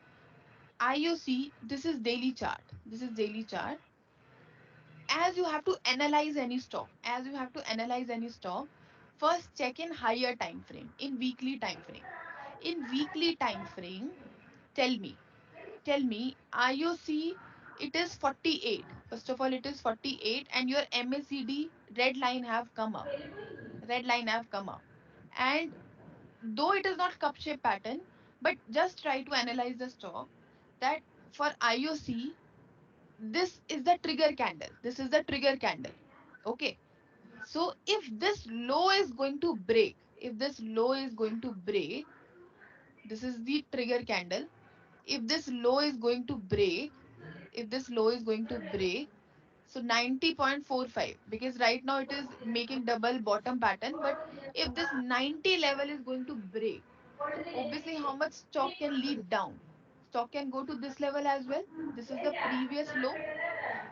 IOC, this is daily chart. This is daily chart. As you have to analyze any stock, first check in higher time frame, in weekly time frame. In weekly time frame, tell me, IOC, it is 48. First of all, it is 48, and your MACD red line have come up. Red line have come up. And though it is not cup shape pattern, but just try to analyze the stock that for IOC, this is the trigger candle. This is the trigger candle. Okay. So if this low is going to break, this is the trigger candle. If this low is going to break, so 90.45, because right now it is making double bottom pattern. But if this 90 level is going to break, so obviously how much stock can lead down? Stock can go to this level as well. This is the previous low.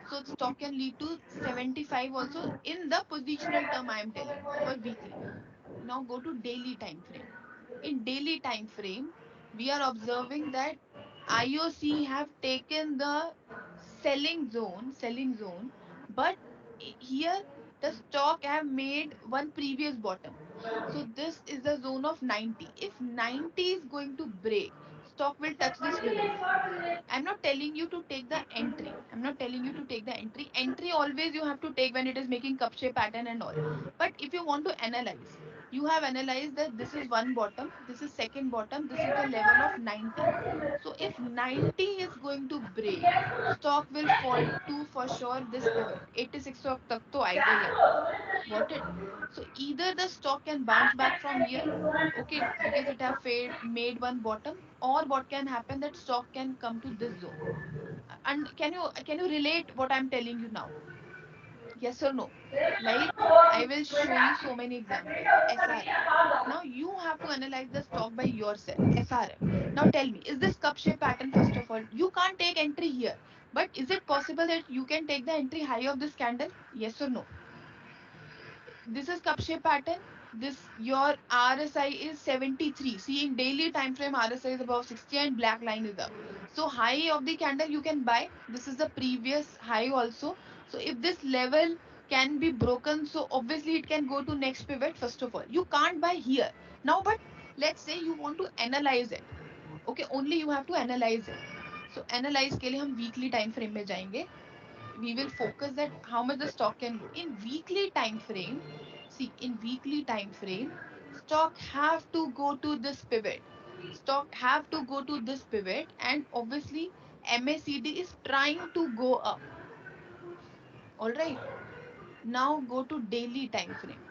So stock can lead to 75 also in the positional term I am telling for weekly. Now go to daily time frame. In daily time frame, we are observing that IOC have taken the selling zone, but here The stock have made one previous bottom. So this is the zone of 90. If 90 is going to break, stock will touch this pivot. I'm not telling you to take the entry. I'm not telling you to take the entry. Entry always you have to take when it is making cup shape pattern and all. But if you want to analyze, you have analyzed that this is one bottom, this is second bottom, this is the level of 90. So if 90 is going to break, stock will fall to for sure this pivot. 86 तक तो आएगा ही आएगा. Got it? So either the stock can bounce back from here, okay, because it have made one bottom, or what can happen that stock can come to this zone. And can you relate what I'm telling you now? Yes or no? Like I will show you so many examples. SRM. Now you have to analyze the stock by yourself. SRM. Now tell me, is this cup shape pattern first of all? You can't take entry here. But is it possible that you can take the entry high of this candle? Yes or no? This is cup shape pattern. This your RSI is 73. See in daily time frame RSI is above 60 and black line is up. So high of the candle you can buy. This is the previous high also. So if this level can be broken, so obviously it can go to next pivot first of all. You can't buy here. Now but let's say you want to analyze it. Okay, only you have to analyze it. So analyze के लिए हम weekly time frame में जाएंगे. We will focus that how much the stock can go in weekly time frame. See in weekly time frame, stock have to go to this pivot. Stock have to go to this pivot, and obviously MACD is trying to go up. All right, now go to daily time frame.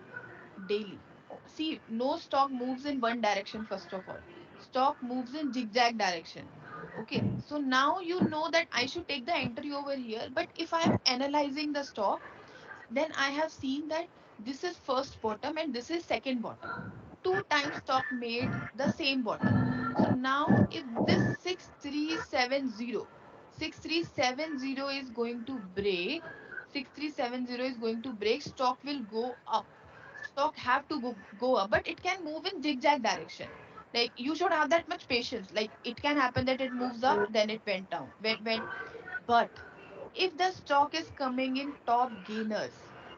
Daily. See, no stock moves in one direction first of all. Stock moves in zigzag direction. Okay, so now you know that I should take the entry over here, but if I am analyzing the stock, then I have seen that this is first bottom and this is second bottom. Two times stock made the same bottom. So now if this 6370 is going to break, 6370 is going to break, stock will go up. Stock have to go up, but it can move in zigzag direction. Like you should have that much patience. Like it can happen that it moves up, then it went down. But if the stock is coming in top gainers,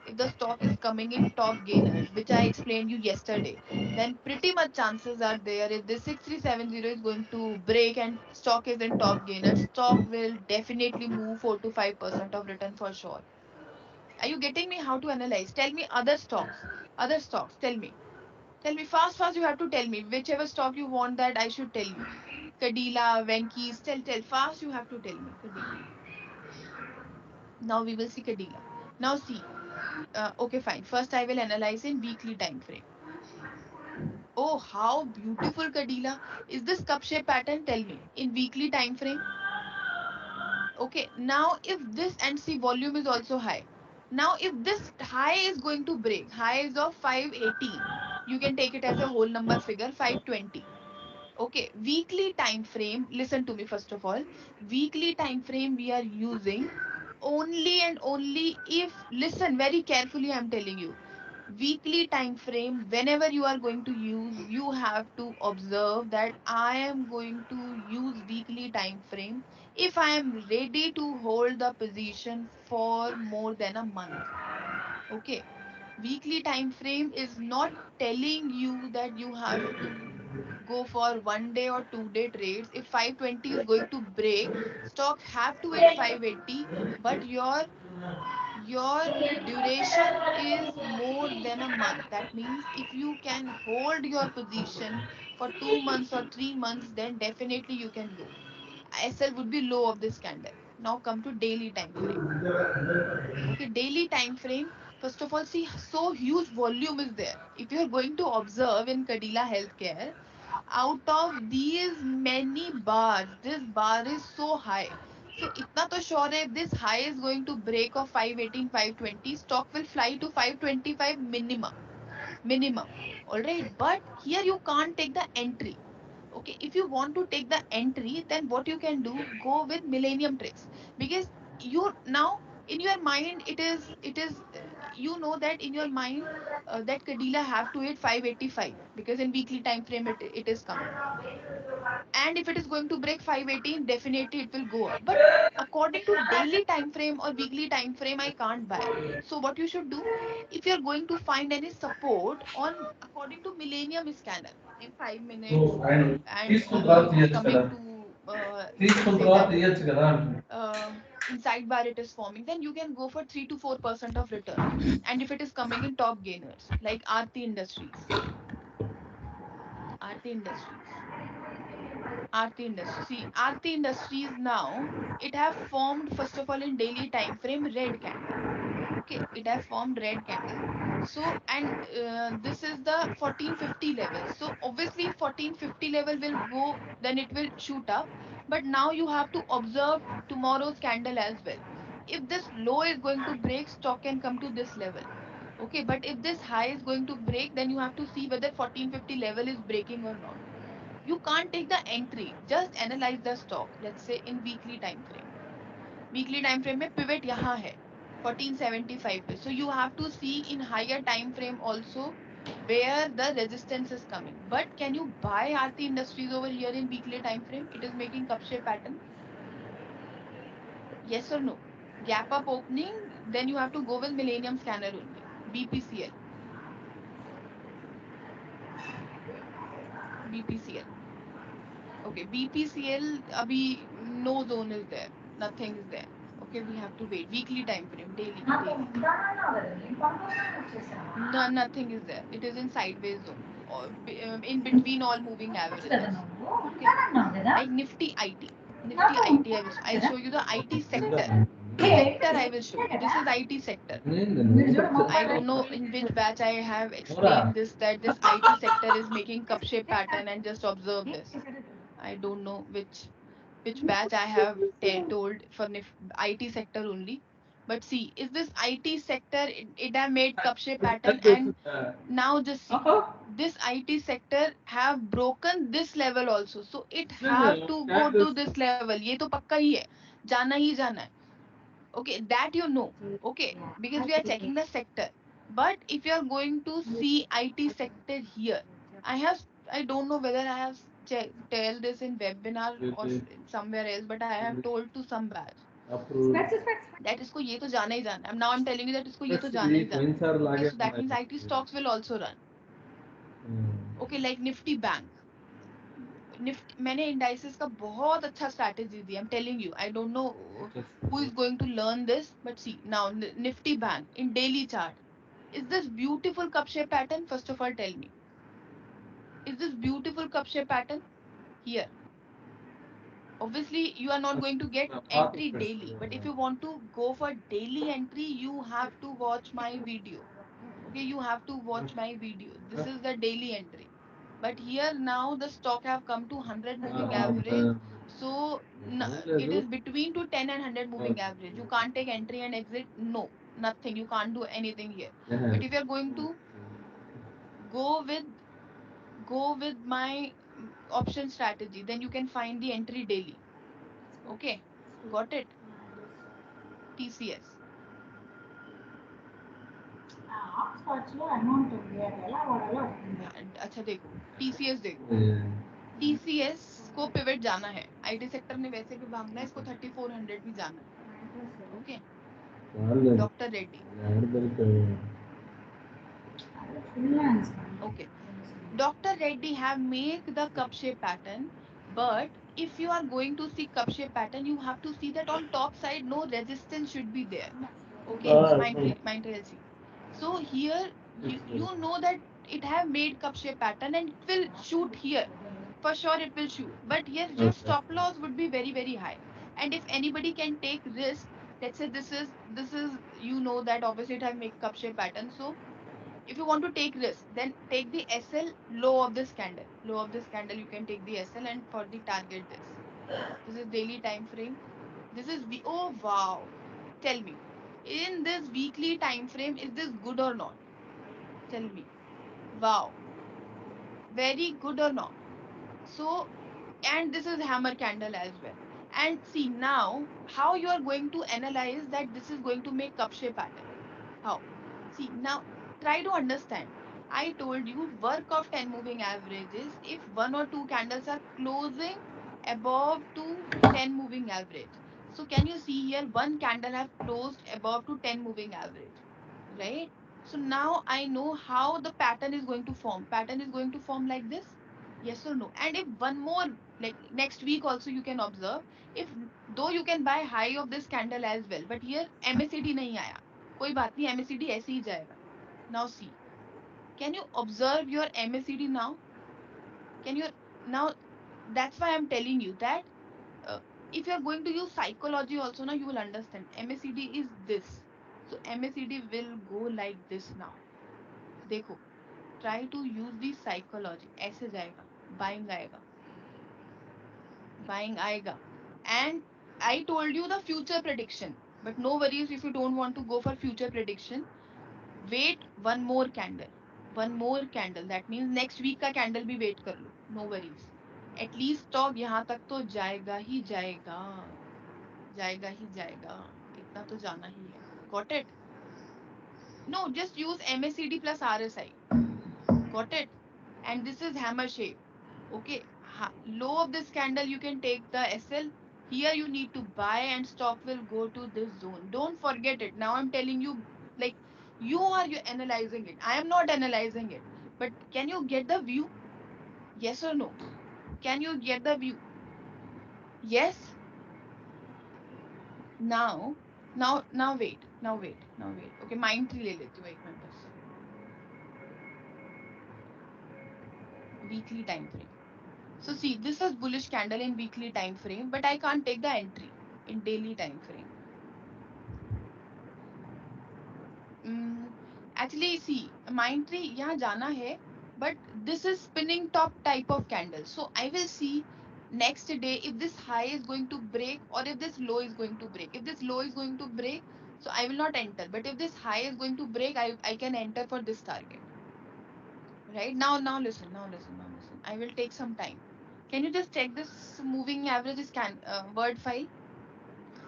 if the stock is coming in top gainers, which I explained you yesterday, then pretty much chances are there if this 6370 is going to break and stock is in top gainers, stock will definitely move 4 to 5% of return for sure. Are you getting me how to analyze? Tell me other stocks. Other stocks. Tell me. Tell me fast, fast. You have to tell me whichever stock you want that I should tell you. Kadila, Venki's. Tell fast. You have to tell me. Kadila. Now we will see Kadila. Now see. Okay, fine. First, I will analyze in weekly time frame. Oh, how beautiful, Kadila. Is this cup shape pattern? Tell me. In weekly time frame. Okay, now if this and see volume is also high. Now if this high is going to break, highs of 518, you can take it as a whole number figure 520. Okay, weekly time frame, listen to me first of all. Weekly time frame we are using only and only if, listen very carefully, I'm telling you. Weekly time frame, whenever you are going to use, you have to observe that I am going to use weekly time frame if I am ready to hold the position for more than a month. Okay, weekly time frame is not telling you that you have to go for 1 day or 2 day trades. If 520 is going to break, stock have to hit 580, but your duration is more than a month. That means if you can hold your position for 2 months or 3 months, then definitely you can go. SL would be low of this candle. Now come to daily time frame. Okay, daily time frame. First of all, see, so huge volume is there. If you're going to observe in Kadila Healthcare, out of these many bars, this bar is so high. So itna to sure hai, if this high is going to break of 518, 520, stock will fly to 525 minimum. Minimum. Alright, but here you can't take the entry. Okay, if you want to take the entry, then what you can do, go with millennium tricks. Because you now in your mind it is you know that in your mind that Kadila have to hit 585 because in weekly time frame it is coming, and if it is going to break 518 definitely it will go up. But a according to daily time frame or weekly time frame I can't buy. So what you should do, if you're going to find any support on according to Millennium Scanner in 5 minutes, and తీసుకున్న తర్వాత it is తీయచ్చు కదా coming to తీసుకున్న say తర్వాత that తీయచ్చు కదా అంటున్నా. inside bar it is forming, then you can go for 3 to 4% of return. And if it is coming in top gainers like Aarti Industries, Aarti Industries, Aarti Industries. See, Aarti Industries now, it have formed first of all in daily time frame red candle. Okay, it have formed red candle. So, and this is the 1450 level. So obviously 1450 level will go, then it will shoot up. But now you have to observe tomorrow's candle as well. If this low is going to break, stock can come to this level. Okay, but if this high is going to break, then you have to see whether 1450 level is breaking or not. You can't take the entry, just analyze the stock. Let's say in weekly time frame, weekly time frame में pivot यहाँ है 1475 पे. So you have to see in higher time frame also where the resistance is coming. But can you buy Aarti Industries over here in weekly time frame? It is making cup shape pattern. Yes or no? Gap up opening, then you have to go with Millennium Scanner only. BPCL. BPCL. Okay, BPCL, abhi no zone is there. Nothing is there. Okay, we have to wait. Weekly time frame, daily, daily. No, nothing is there. It is in sideways zone. Or in between all moving averages. Okay. Like Nifty IT. Nifty IT, I'll show you the IT sector. Sector I will show you. This is IT sector. I don't know in which batch I have explained this, that this IT sector is making cup shape pattern, and just observe this. I don't know which batch I have told for IT sector only. But see, is this IT sector, it have made cup shape pattern, and now just see, this IT sector have broken this level also. So it have to go to this level. ये तो पक्का ही है, जाना ही जाना है. Okay, that you know. Okay, because we are checking the sector. But if you are going to see IT sector here, I don't know whether I have tell this in webinar or somewhere else, but I have told to some batch that इसको ये तो जाना ही जाना है. Now I'm telling you that इसको ये तो जाना ही जाना है. Okay, so that means IT stocks will also run. Okay, like Nifty Bank. Nifty, मैंने indices का बहुत अच्छा strategy दिया. I'm telling you, I don't know who is going to learn this, but see now Nifty Bank in daily chart. Is this beautiful cup shape pattern? First of all, tell me. Is this beautiful cup shape pattern here? Obviously, you are not going to get entry daily, but if you want to go for daily entry, you have to watch my video. Okay, you have to watch my video. This is the daily entry. But here now the stock have come to 100 moving average. So it is between to 10 and 100 moving average. You can't take entry and exit. No, nothing. You can't do anything here. But if you are going to go with my option strategy, then you can find the entry daily. Okay, got it? TCS. अच्छा देखो, TCS देखो. TCS को pivot जाना है. IT sector ने वैसे भी भागना है, इसको 3400 भी जाना है. Okay, doctor Reddy. Okay, Dr. Reddy have made the cup shape pattern, but if you are going to see cup shape pattern, you have to see that on top side no resistance should be there. Okay, mind trail see. So here you know that it have made cup shape pattern and it will shoot here. For sure it will shoot. But here your stop loss would be very very high. And if anybody can take risk, let's say this is you know that obviously it have made cup shape pattern. So if you want to take risk, then take the SL low of this candle. Low of this candle, you can take the SL and for the target this. This is daily time frame. This is oh wow. Tell me, in this weekly time frame, is this good or not? Tell me. Wow. Very good or not? So, and this is hammer candle as well. And see now how you are going to analyze that this is going to make cup shape pattern. How? See, now try to understand. I told you work of 10 moving averages if one or two candles are closing above to 10 moving average. So can you see here, one candle have closed above to 10 moving average, right? So now I know how the pattern is going to form. Pattern is going to form like this. Yes or no? And if one more, like next week also you can observe, if though you can buy high of this candle as well, but here MACD नहीं आया, कोई बात नहीं, MACD ऐसे ही जाएगा. Now see, can you observe your MACD now? Can you now? That's why I'm telling you that uh, if you're going to use psychology also now, you will understand MACD is this. So MACD will go like this now. देखो, try to use the psychology. ऐसे जाएगा, buying आएगा, buying आएगा. And I told you the future prediction. But no worries if you don't want to go for future prediction. Wait one more candle. One more candle. That means next week का candle भी wait कर लो. No worries. At least stop यहाँ तक तो जाएगा ही जाएगा. जाएगा ही जाएगा. इतना तो जाना ही है. Got it? No, just use MACD plus RSI. Got it? And this is hammer shape. Okay. Low of this candle, you can take the SL. Here you need to buy and stock will go to this zone. Don't forget it. Now I'm telling you, like, you analyzing it. I am not analyzing it. But can you get the view? Yes or no? Can you get the view? Yes. Now, now wait. Now wait. Now wait. Okay, mind tree ले लेती हूँ एक minute बस. Weekly time frame. So see, this is bullish candle in weekly time frame, but I can't take the entry in daily time frame. Mm, actually, see, mind tree यहाँ जाना है, but this is spinning top type of candle. So I will see next day if this high is going to break or if this low is going to break. If this low is going to break, so I will not enter. But if this high is going to break, I can enter for this target. Right now listen, now listen. I will take some time. Can you just check this moving average scan word file?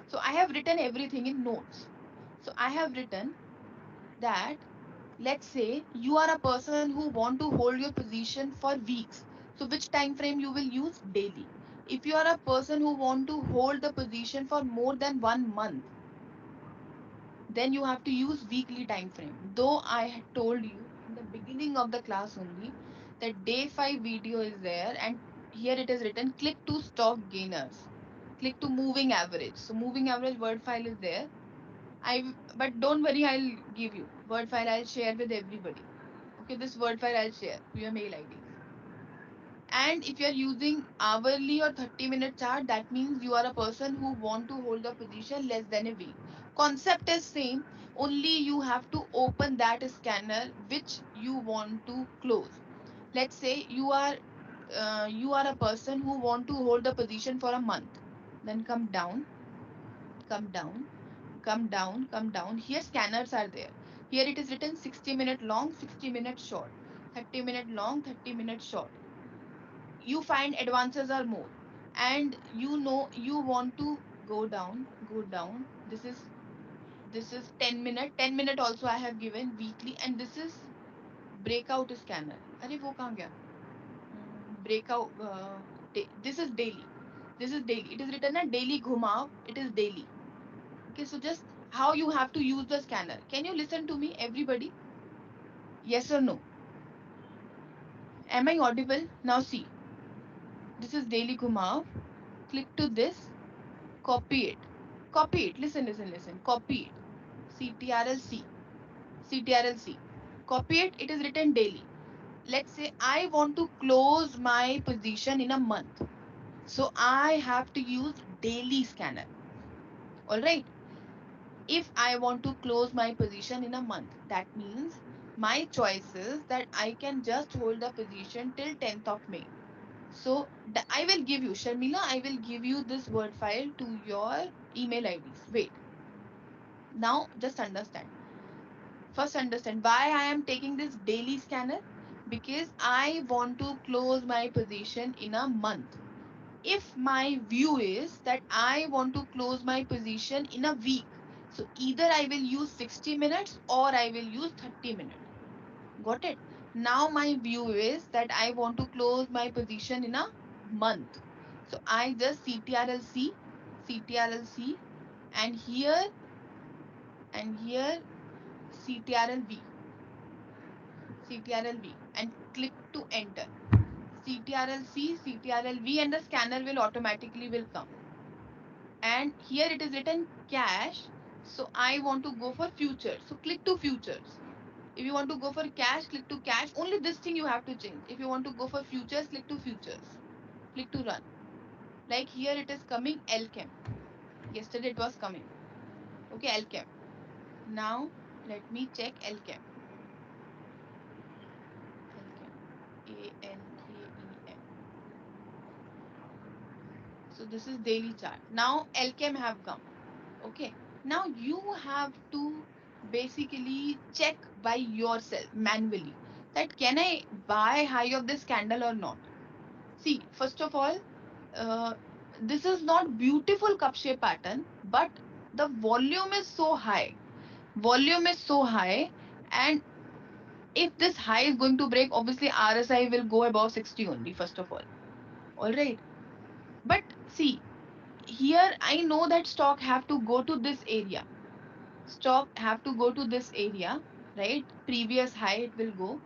So I have written everything in notes. So I have written that, let's say you are a person who want to hold your position for weeks. So which time frame you will use? Daily. If you are a person who want to hold the position for more than 1 month, then you have to use weekly time frame. Though I had told you in the beginning of the class only that day 5 video is there, and here it is written click to stock gainers, click to moving average. So moving average word file is there. But don't worry, I'll give you word file. I'll share with everybody. Okay, this word file I'll share to your mail IDs. And if you're using hourly or 30-minute chart, that means you are a person who want to hold a position less than a week. Concept is same, only you have to open that scanner which you want to close. Let's say you are a person who want to hold the position for a month. Then come down, come down, come down, come down. Here scanners are there. Here it is written 60-minute long, 60-minute short, 30-minute long, 30-minute short. You find advances are more, and you know you want to go down, go down. This is 10-minute, 10-minute also I have given weekly, and this is breakout scanner. अरे वो कहाँ गया? Breakout. This is daily. This is daily. It is written a daily घुमाव. It is daily. Okay, so just how you have to use the scanner. Can you listen to me, everybody? Yes or no? Am I audible? Now see, this is daily घुमाव. Click to this, copy it. Copy it. Listen, listen, listen. Copy it. CTRL-C. CTRL-C. Copy it. It is written daily. Let's say I want to close my position in a month. So I have to use daily scanner. Alright. If I want to close my position in a month, that means my choice is that I can just hold the position till 10th of May. So I will give you, Sharmila, I will give you this word file to your email IDs. Wait. Now just understand. First understand why I am taking this daily scanner, because I want to close my position in a month. If my view is that I want to close my position in a week, so either I will use 60 minutes or I will use 30 minutes. Got it? Now my view is that I want to close my position in a month. So I just CTRL-C, CTRL-C, and here CTRL-V, CTRL-V, and click to enter. CTRL-C, CTRL-V, and the scanner will automatically will come. And here it is written cache. So I want to go for futures. So click to futures. If you want to go for cache, click to cache. Only this thing you have to change. If you want to go for futures, click to futures. Click to run. Like here it is coming Lchem. Yesterday it was coming. Okay, Lchem. Now let me check Lchem. Lchem. Alkem. So this is daily chart. Now Lchem have come. Okay. Now you have to basically check by yourself manually that can I buy high of this candle or not. See, first of all, uh, this is not beautiful cup shape pattern, but the volume is so high. Volume is so high, and if this high is going to break, obviously RSI will go above 60 only, first of all. All right. But see, here I know that stock have to go to this area. Stock have to go to this area, right? Previous high it will go,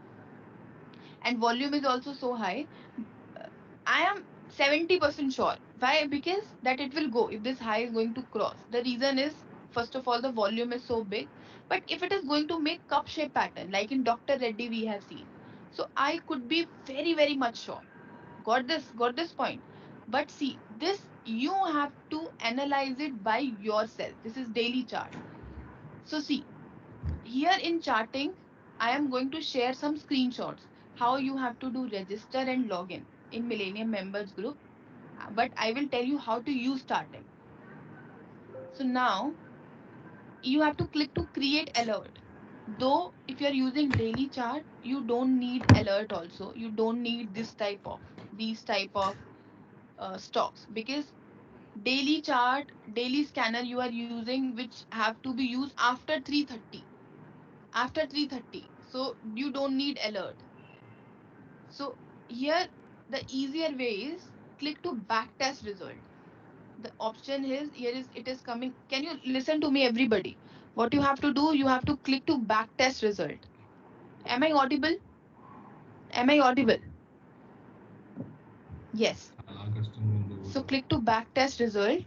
and volume is also so high. I am 70% sure. Why? Because that it will go if this high is going to cross. The reason is, first of all, the volume is so big. But if it is going to make cup shape pattern, like in Dr. Reddy we have seen, so I could be very, very much sure. Got this point. But see, this you have to analyze it by yourself. This is daily chart. So see, here in charting, I am going to share some screenshots how you have to do register and login in Millennium members group. But I will tell you how to use charting. So now you have to click to create alert. Though if you are using daily chart, you don't need alert also. You don't need these type of stocks, because daily chart, daily scanner you are using, which have to be used after 3:30. After 3:30. So you don't need alert. So here the easier way is click to backtest result. The option is here is it is coming. Can you listen to me, everybody? What you have to do, you have to click to backtest result. Am I audible? Am I audible? Yes. So click to backtest result,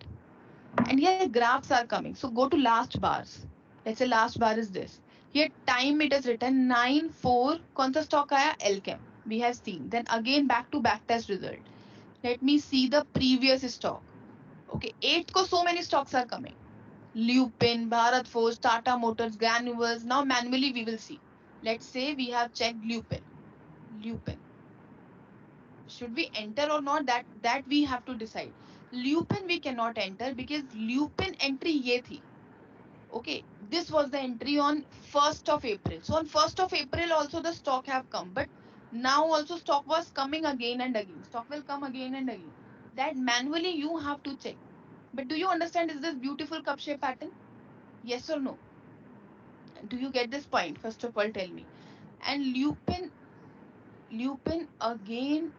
and here graphs are coming. So go to last bars. Let's say last bar is this. Here time it is written 9:04. कौन सा stock आया? Elchem. We have seen. Then again back to backtest result. Let me see the previous stock. Okay, 8th ko so many stocks are coming. Lupin, Bharat Forge, Tata Motors, Granules. Now manually we will see. Let's say we have checked Lupin. Lupin. Should we enter or not? That we have to decide. Lupin we cannot enter because Lupin entry ye thi. Okay, this was the entry on 1st of April. So on 1st of April also the stock have come. But now also stock was coming again and again. Stock will come again and again. That manually you have to check. But do you understand, is this beautiful cup shape pattern? Yes or no? Do you get this point? First of all, tell me. And Lupin again,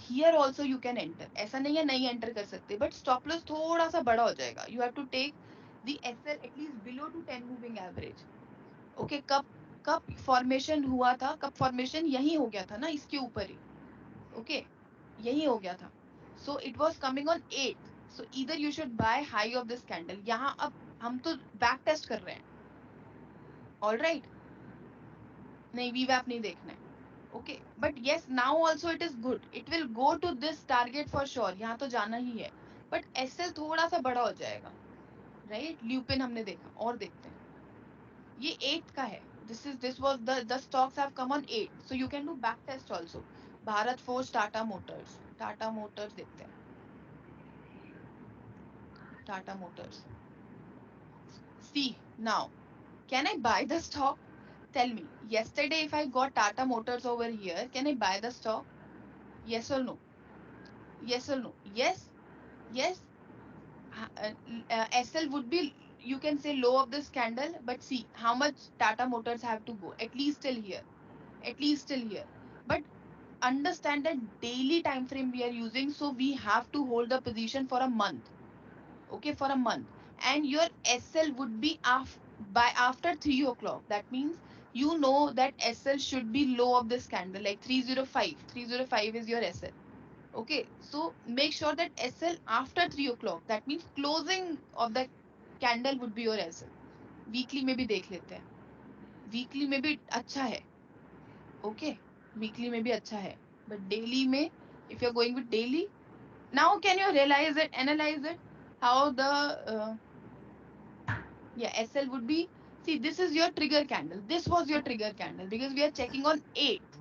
here also you can enter. ऐसा नहीं है नहीं enter कर सकते, but stop loss थोड़ा सा बड़ा हो जाएगा. You have to take the SL at least below to 10 moving average. Okay, कब फॉर्मेशन हुआ था, कब फॉर्मेशन यही हो गया था ना, इसके ऊपर ही. ओके, यही हो गया था. So it was coming on 8th. So either you should by high of this candle. यहाँ अब हम तो बैक टेस्ट कर रहे हैं. ऑल राइट, नहीं वीवैप नहीं देखना है. Okay, but yes now also it is good. It will go to this target for sure. यहाँ तो जाना ही है, बट एसएल थोड़ा सा बड़ा हो जाएगा. राइट, ल्यूपिन हमने देखा, और देखते हैं. ये 8th का है. This was the stocks have come on 8th. So you can do back test also. Bharat Forge, Tata Motors. Tata Motors देखते हैं. Tata Motors. See now, can I buy the stock? Tell me. Yesterday if I got Tata Motors over here, can I buy the stock? Yes or no? Yes or no? Yes. Yes. SL would be, you can say, low of this candle, but see how much Tata Motors have to go. At least till here. At least till here. But understand that daily time frame we are using, so we have to hold the position for a month. okay, for a month, and your SL would be by after 3 o'clock. That means you know that SL should be low of this candle, like 305. 305 is your SL. Okay, so make sure that SL after 3 o'clock, that means closing of the candle would be your SL. Weekly में भी देख लेते हैं, weekly में भी अच्छा है, okay, weekly में भी अच्छा है, बट डेली में, if you are going with daily, now can you realize it, analyze it, how the yeah, SL would be. See, this is your trigger candle, this was your trigger candle, because we are checking on 8th.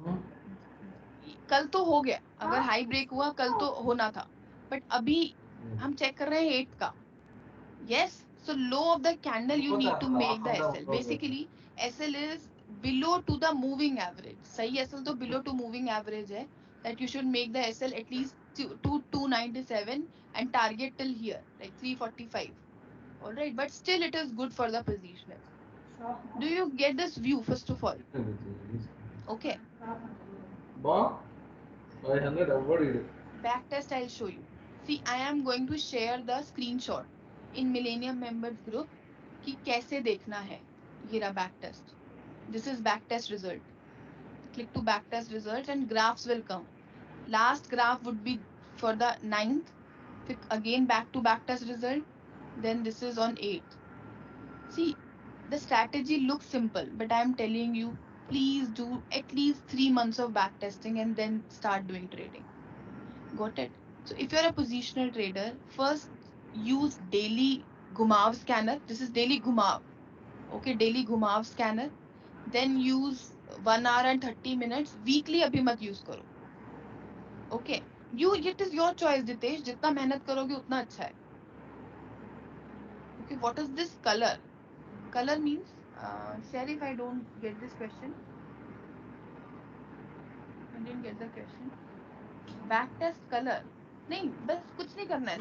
कल तो हो गया, अगर high break हुआ कल तो होना था, बट अभी हम चेक कर रहे हैं 8th का. Yes, so low of the candle you need to make the SL. Basically, SL is below to the moving average. सही SL तो below to moving average है, that you should make the SL at least to 297 and target till here, like 345. All right, but still it is good for the position. Do you get this view first of all? Okay. Back test I'll show you. See, I am going to share the screenshot in Millennium members group कि कैसे देखना है. ये रहा back test. This is back test result. Click to back test result and graphs will come. Last graph would be for the 9th. Again back to back test result. Then this is on 8th. See, the strategy looks simple, but I am telling you, please do at least 3 months of back testing and then start doing trading. Got it? So if you're a positional trader, first use daily Gumav scanner. This is daily Gumav. Okay, daily Gumav scanner. Then use 1 hour and 30 minutes. Weekly abhi mat use karo. Okay. It is your choice, Jitesh. जितना मेहनत करोगे उतना अच्छा है. Okay, what is this color? Color means, Sheriff, I don't get this question. I didn't get the question. Back test color. नहीं, बस कुछ नहीं करना है.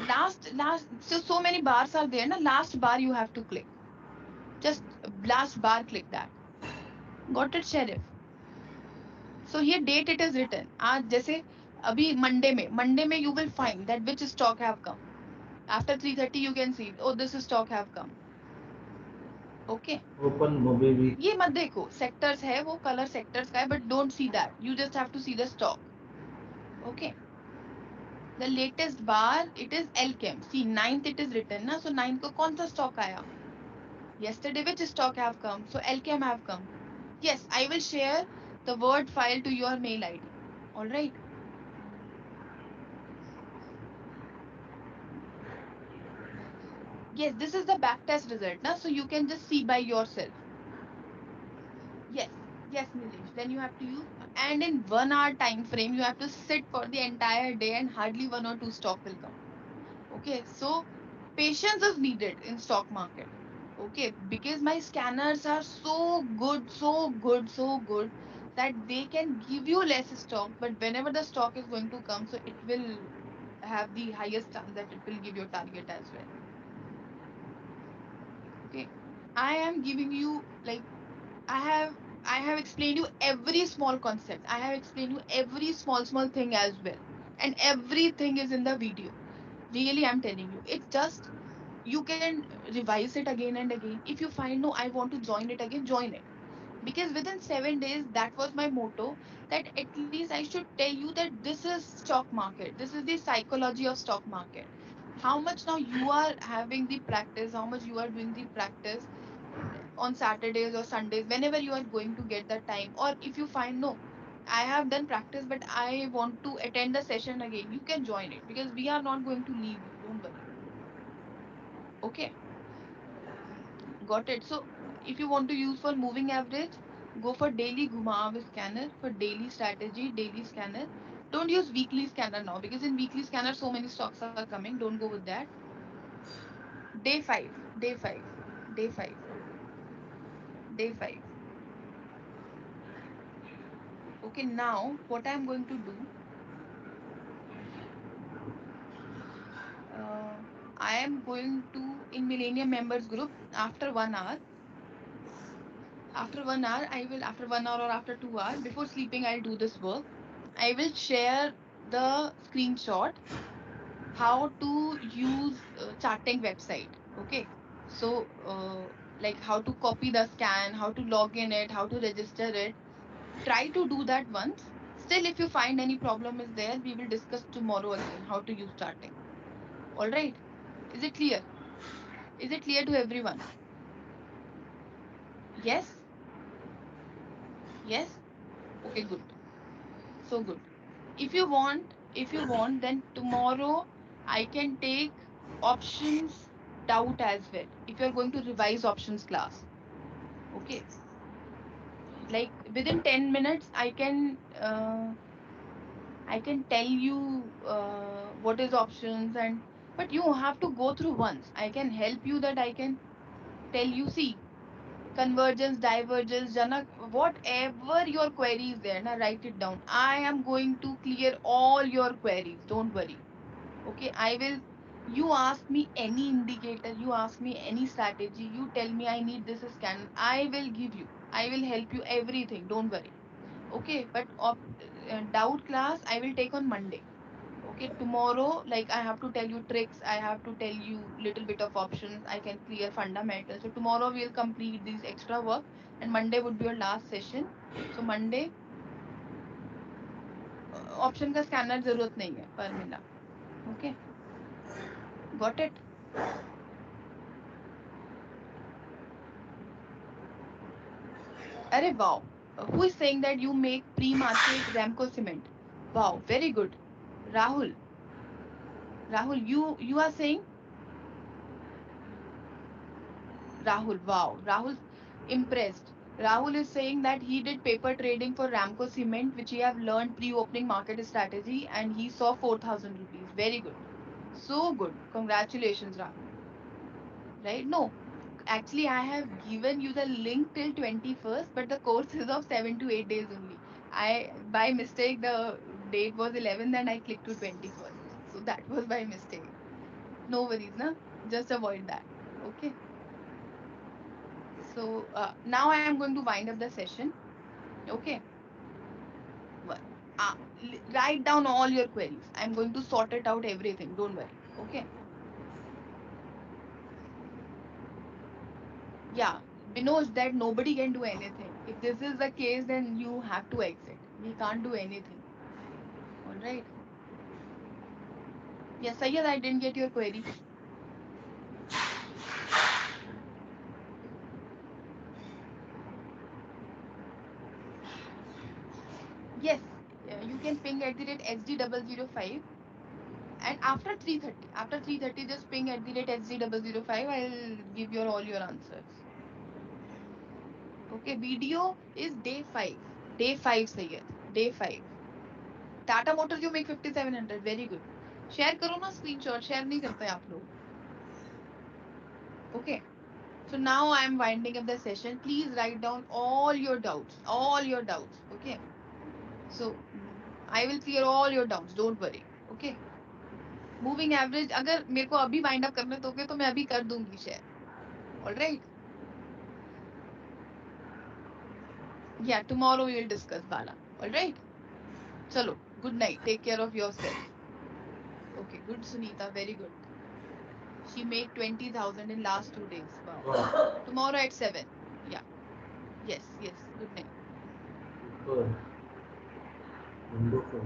So many bars are there ना. Last bar you have to click. Just last bar click that. Got it, Sheriff? So here date it is written. आज जैसे अभी Monday में you will find that which stock have come. After 3:30 you can see, oh, this stock have come. Okay. Open baby. ये मत देखो, sectors है वो color sectors का है, but don't see that. You just have to see the stock. Okay. The latest bar it is Elkem. See 9th it is written ना, so 9th को कौन सा stock आया? Yesterday which stock have come? So Elkem have come. Yes, I will share the word file to your mail ID. All right. Yes, this is the backtest result, na? So you can just see by yourself. Yes, yes, Nilesh. Then you have to use, and in 1 hour time frame, you have to sit for the entire day, and hardly one or two stock will come. Okay, so patience is needed in stock market. Okay, because my scanners are so good, so good, so good that they can give you less stock, but whenever the stock is going to come, so it will have the highest chance that it will give your target as well. Okay, I am giving you, like, I have I have explained you every small concept. I have explained you every small thing as well. And everything is in the video. Really, I'm telling you. It's just you can revise it again and again. If you find no, I want to join it again, join it. Because within 7 days, that was my motto, that at least I should tell you that this is stock market. This is the psychology of stock market. How much now you are having the practice, how much you are doing the practice on Saturdays or Sundays, whenever you are going to get the time, or if you find no, I have done practice, but I want to attend the session again, you can join it because we are not going to leave you. Don't worry. Okay, got it. So if you want to use for moving average, go for daily Gumav scanner for daily strategy, daily scanner. Don't use weekly scanner now because in weekly scanner so many stocks are coming. Don't go with that. Day 5, day 5, day 5, day 5. Okay, now what I'm going to do, uh, I am going to in Millennium members group after 1 hour. After 1 hour, I will, after 1 hour or after 2 hours before sleeping, I'll do this work. I will share the screenshot how to use charting website. Okay, so like how to copy the scan, how to log in it, how to register it. Try to do that once. Still, if you find any problem is there, we will discuss tomorrow again how to use charting. All right, is it clear? Is it clear to everyone? Yes, yes. Okay, good. So good. If you want, then tomorrow I can take options doubt as well. If you're going to revise options class, okay, like within 10 minutes, I can tell you what is options, but you have to go through once. I can help you, that I can tell you. See, convergence, divergence, Janak, whatever your query is there, now write it down. I am going to clear all your queries. Don't worry. Okay, I will. You ask me any indicator, you ask me any strategy, you tell me I need this scan. I will give you. I will help you everything. Don't worry. Okay, but doubt class I will take on Monday. Okay, tomorrow, like I have to tell you tricks, I have to tell you little bit of options, I can clear fundamentals. So tomorrow we'll complete these extra work, and Monday would be your last session. So Monday option का scanner जरूरत नहीं है पर मिला. Okay, got it? अरे wow, who is saying that you make pre-market Ramco cement? Wow, very good. Rahul, you are saying. Rahul, wow. Rahul impressed. Rahul is saying that he did paper trading for Ramco Cement, which he have learned pre-opening market strategy, and he saw 4,000 rupees. Very good. So good. Congratulations, Rahul. Right? No, actually, I have given you the link till 21st, but the course is of 7 to 8 days only. By mistake, the date was 11th and I clicked to 21st. So that was by mistake. No worries, na? Just avoid that. Okay. So now I am going to wind up the session. Okay. Wha- Write down all your queries. I'm going to sort it out everything. Don't worry. Okay. Yeah. We knows that nobody can do anything. If this is the case, then you have to exit. We can't do anything. All right. Yes, Sayed, I didn't get your query. Yes. You can ping at the rate SD005, and after 3:30. After 3:30, just ping at the rate SD005. I'll give your all your answers. Okay, video is day 5. Day 5, Sayed. Day 5. Tata Motors you make 5700. Very good. Share करो ना screenshot. Share नहीं करते आप लोग. Okay. So now I am winding up the session. Please write down all your doubts. All your doubts. Okay. So I will clear all your doubts. Don't worry. Okay. Moving average. अगर मेरे को अभी wind up करने दोगे तो मैं अभी कर दूंगी share. All right. Yeah. Tomorrow we will discuss Bala. All right. Chalo. Good night. Take care of yourself. Okay. Good, Sunita. Very good. She made 20,000 in last 2 days. Wow. Tomorrow at 7. Yeah. Yes. Yes. Good night. Good. Wonderful.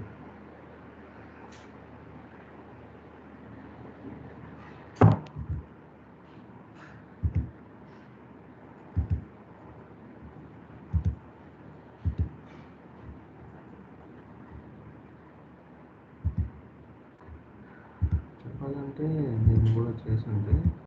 చెప్పాలంటే నేను కూడా చేసింది